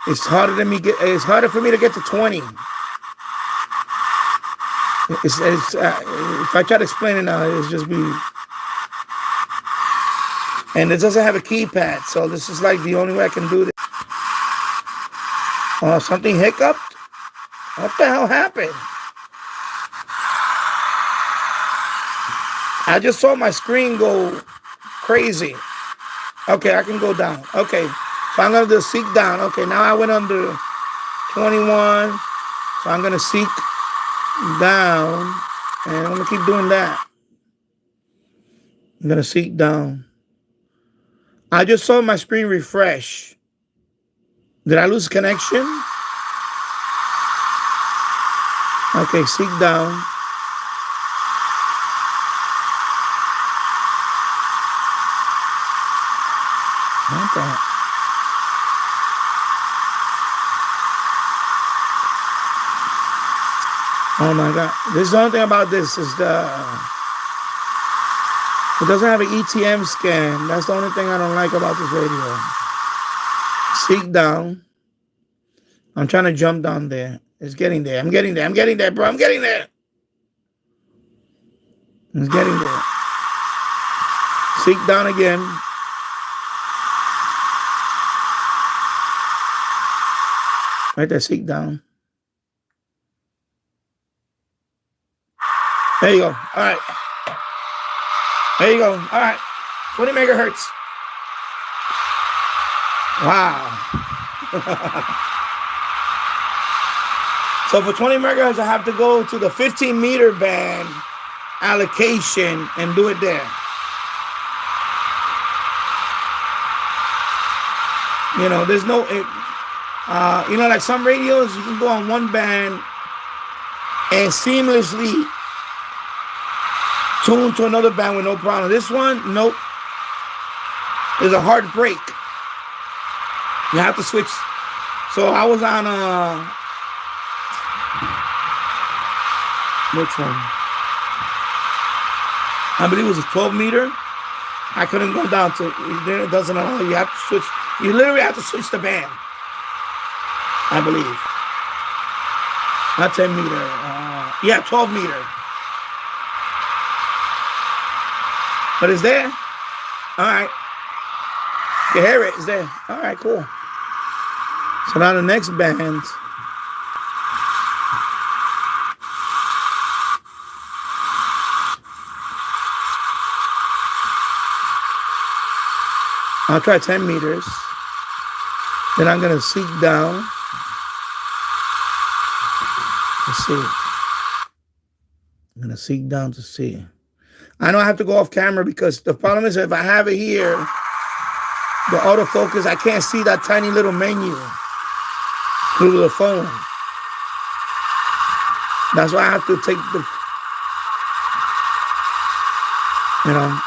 It's harder than me get. It's harder for me to get to 20. It's if I try to explain it now, it's just be. And it doesn't have a keypad, so this is like the only way I can do this. Oh, something hiccuped? What the hell happened? I just saw my screen go crazy. Okay, I can go down. Okay, so I'm gonna do seek down. Okay, now I went under 21, so I'm gonna seek down, and I'm gonna keep doing that. I'm gonna seek down. I just saw my screen refresh. Did I lose connection? Okay, seek down. What the? Oh my God. This is the only thing about this is it doesn't have an ETM scan. That's the only thing I don't like about this radio. Seek down. I'm trying to jump down there. It's getting there. I'm getting there. I'm getting there, bro. I'm getting there. It's getting there. Seek down again. Right there, seek down. There you go. All right. There you go. All right. 20 megahertz. Wow. So for 20 megahertz, I have to go to the 15 meter band allocation and do it there. You know, there's no, you know, like some radios, you can go on one band and seamlessly tune to another band with no problem. This one, nope. There's a hard break. You have to switch. So I was on which one? I believe it was a 12 meter. I couldn't go down to, it doesn't allow you. You have to switch. You literally have to switch the band. I believe. Not 10 meter. Yeah, 12 meter. But it's there. All right. You hear it. It's there. All right, cool. So now the next band. I'll try 10 meters. Then I'm going to seek down to see. I'm going to seek down to see. I know I have to go off camera because the problem is if I have it here, the autofocus, I can't see that tiny little menu through the phone. That's why I have to take the, you know,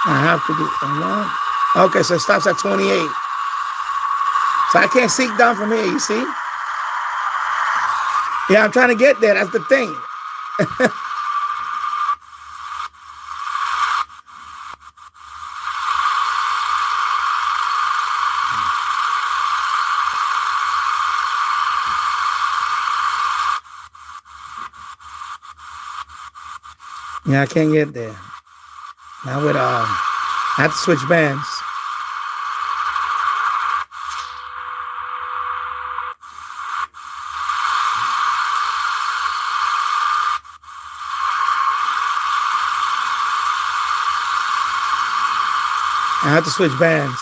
I have to do, okay, so it stops at 28. So I can't seek down from here, you see? Yeah, I'm trying to get there, that's the thing. Yeah, I can't get there. Now with I have to switch bands. I have to switch bands.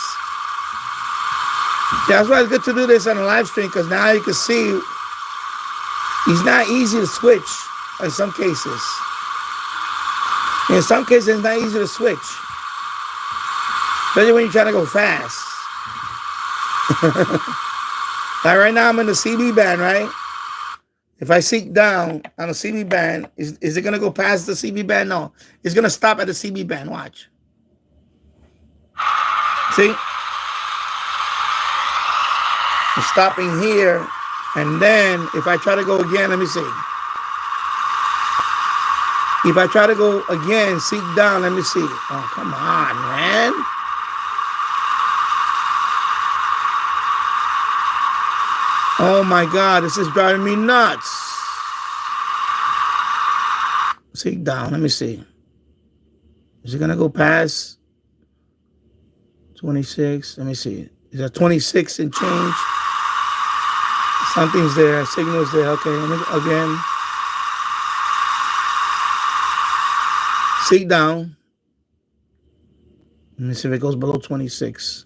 Yeah, that's why it's good to do this on a live stream, because now you can see he's not easy to switch in some cases. In some cases, it's not easy to switch. Especially when you're trying to go fast. Like right now, I'm in the CB band, right? If I seek down on the CB band, is it going to go past the CB band? No. It's going to stop at the CB band. Watch. See? It's stopping here. And then if I try to go again, let me see. If I try to go again, seek down, let me see. Oh, come on, man. Oh my God, this is driving me nuts. Seek down, let me see. Is it gonna go past 26? Let me see. Is that 26 and change? Something's there, signal's there. Okay, let me again. Seek down. Let me see if it goes below 26.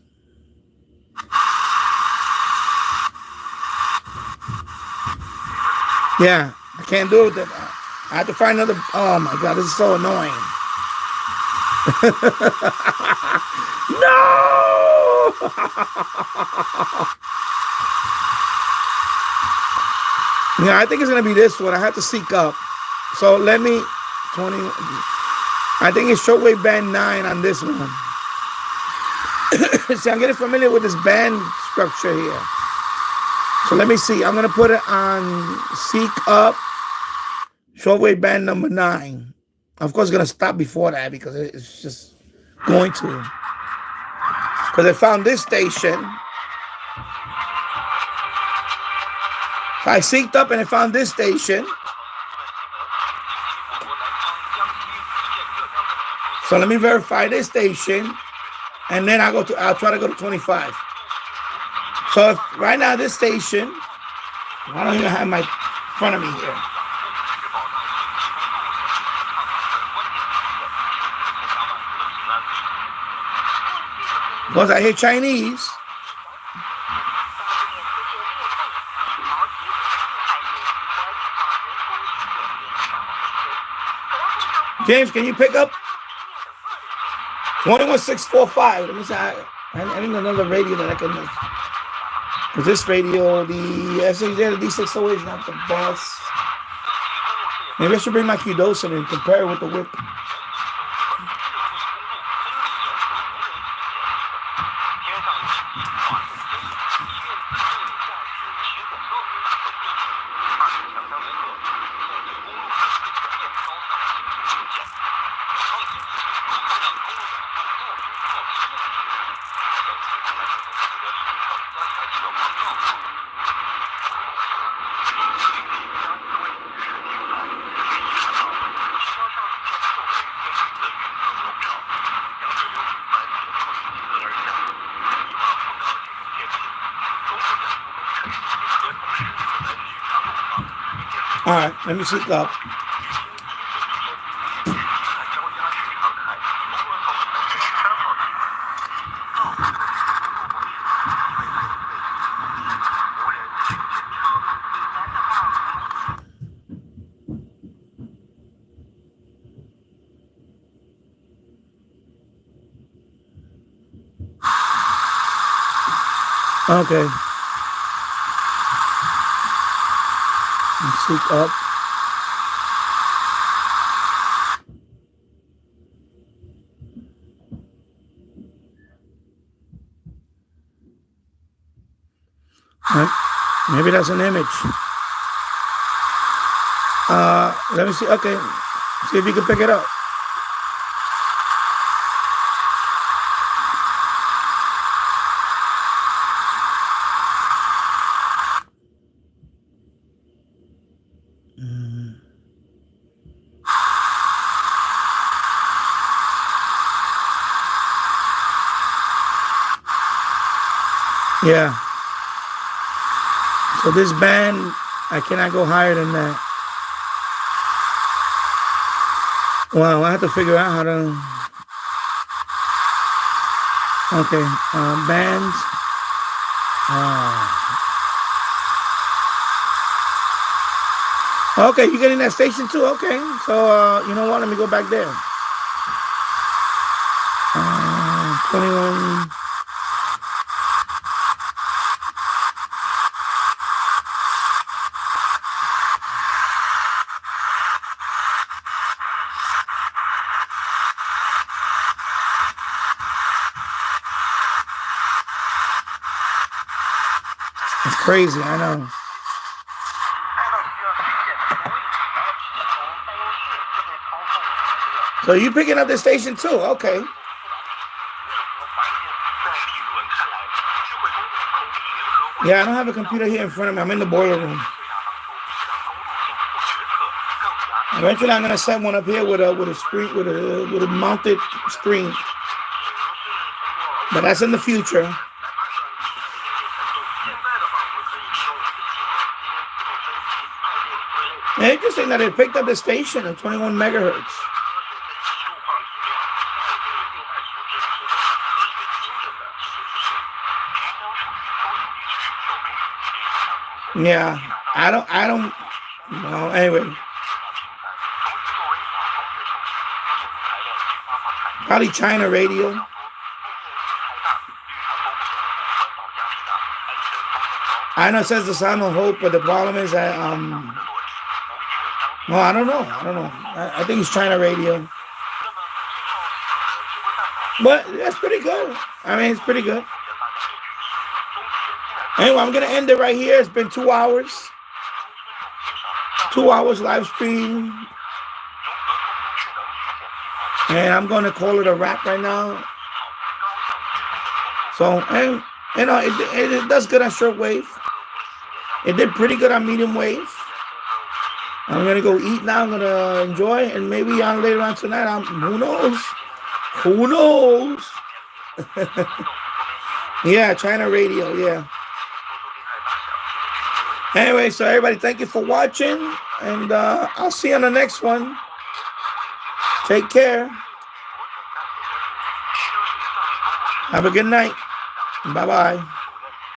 Yeah, I can't do it. I have to find another. Oh my God, this is so annoying. No! Yeah, I think it's gonna be this one. I have to seek up. So let me 20. I think it's shortwave band 9 on this one. See, I'm getting familiar with this band structure here. So let me see. I'm gonna put it on seek up, shortwave band number 9. Of course, it's gonna stop before that because it's just going to. Because I found this station. I seeked up and I found this station. So let me verify this station, and then I'll try to go to 25. So if, right now this station, I don't even have my front of me here. Because I hear Chinese. James, can you pick up 21645? Let me see. I need another radio that I can use. Because this radio, the SHJ, the D608 is not the best. Maybe I should bring my Q-Dosen and compare it with the whip. All right, let me seek up. Okay. Seek up. Maybe that's an image. Let me see. Okay. See if you can pick it up. Yeah. So this band, I cannot go higher than that. Wow, I have to figure out how to. Okay, bands. Okay, you getting that station too? Okay, so you know what? Let me go back there. 21. It's crazy, I know. So you picking up the station too? Okay. Yeah, I don't have a computer here in front of me. I'm in the boiler room. Eventually, I'm gonna set one up here with a screen with a mounted screen. But that's in the future. Interesting that it picked up the station at 21 megahertz. Yeah, I don't. Well, anyway, probably China radio. I know it says the sound of hope, but the problem is that well, I don't know. I think it's China radio, but that's pretty good. I mean, it's pretty good. Anyway, I'm gonna end it right here. It's been 2 hours. 2 hours live stream. And I'm gonna call it a wrap right now. So, and you know, it does good on shortwave. It did pretty good on medium wave. I'm gonna go eat now. I'm gonna enjoy, and maybe on later on tonight. Who knows? Who knows? Yeah, China radio. Yeah. Anyway, so everybody, thank you for watching, and I'll see you on the next one. Take care. Have a good night. Bye-bye.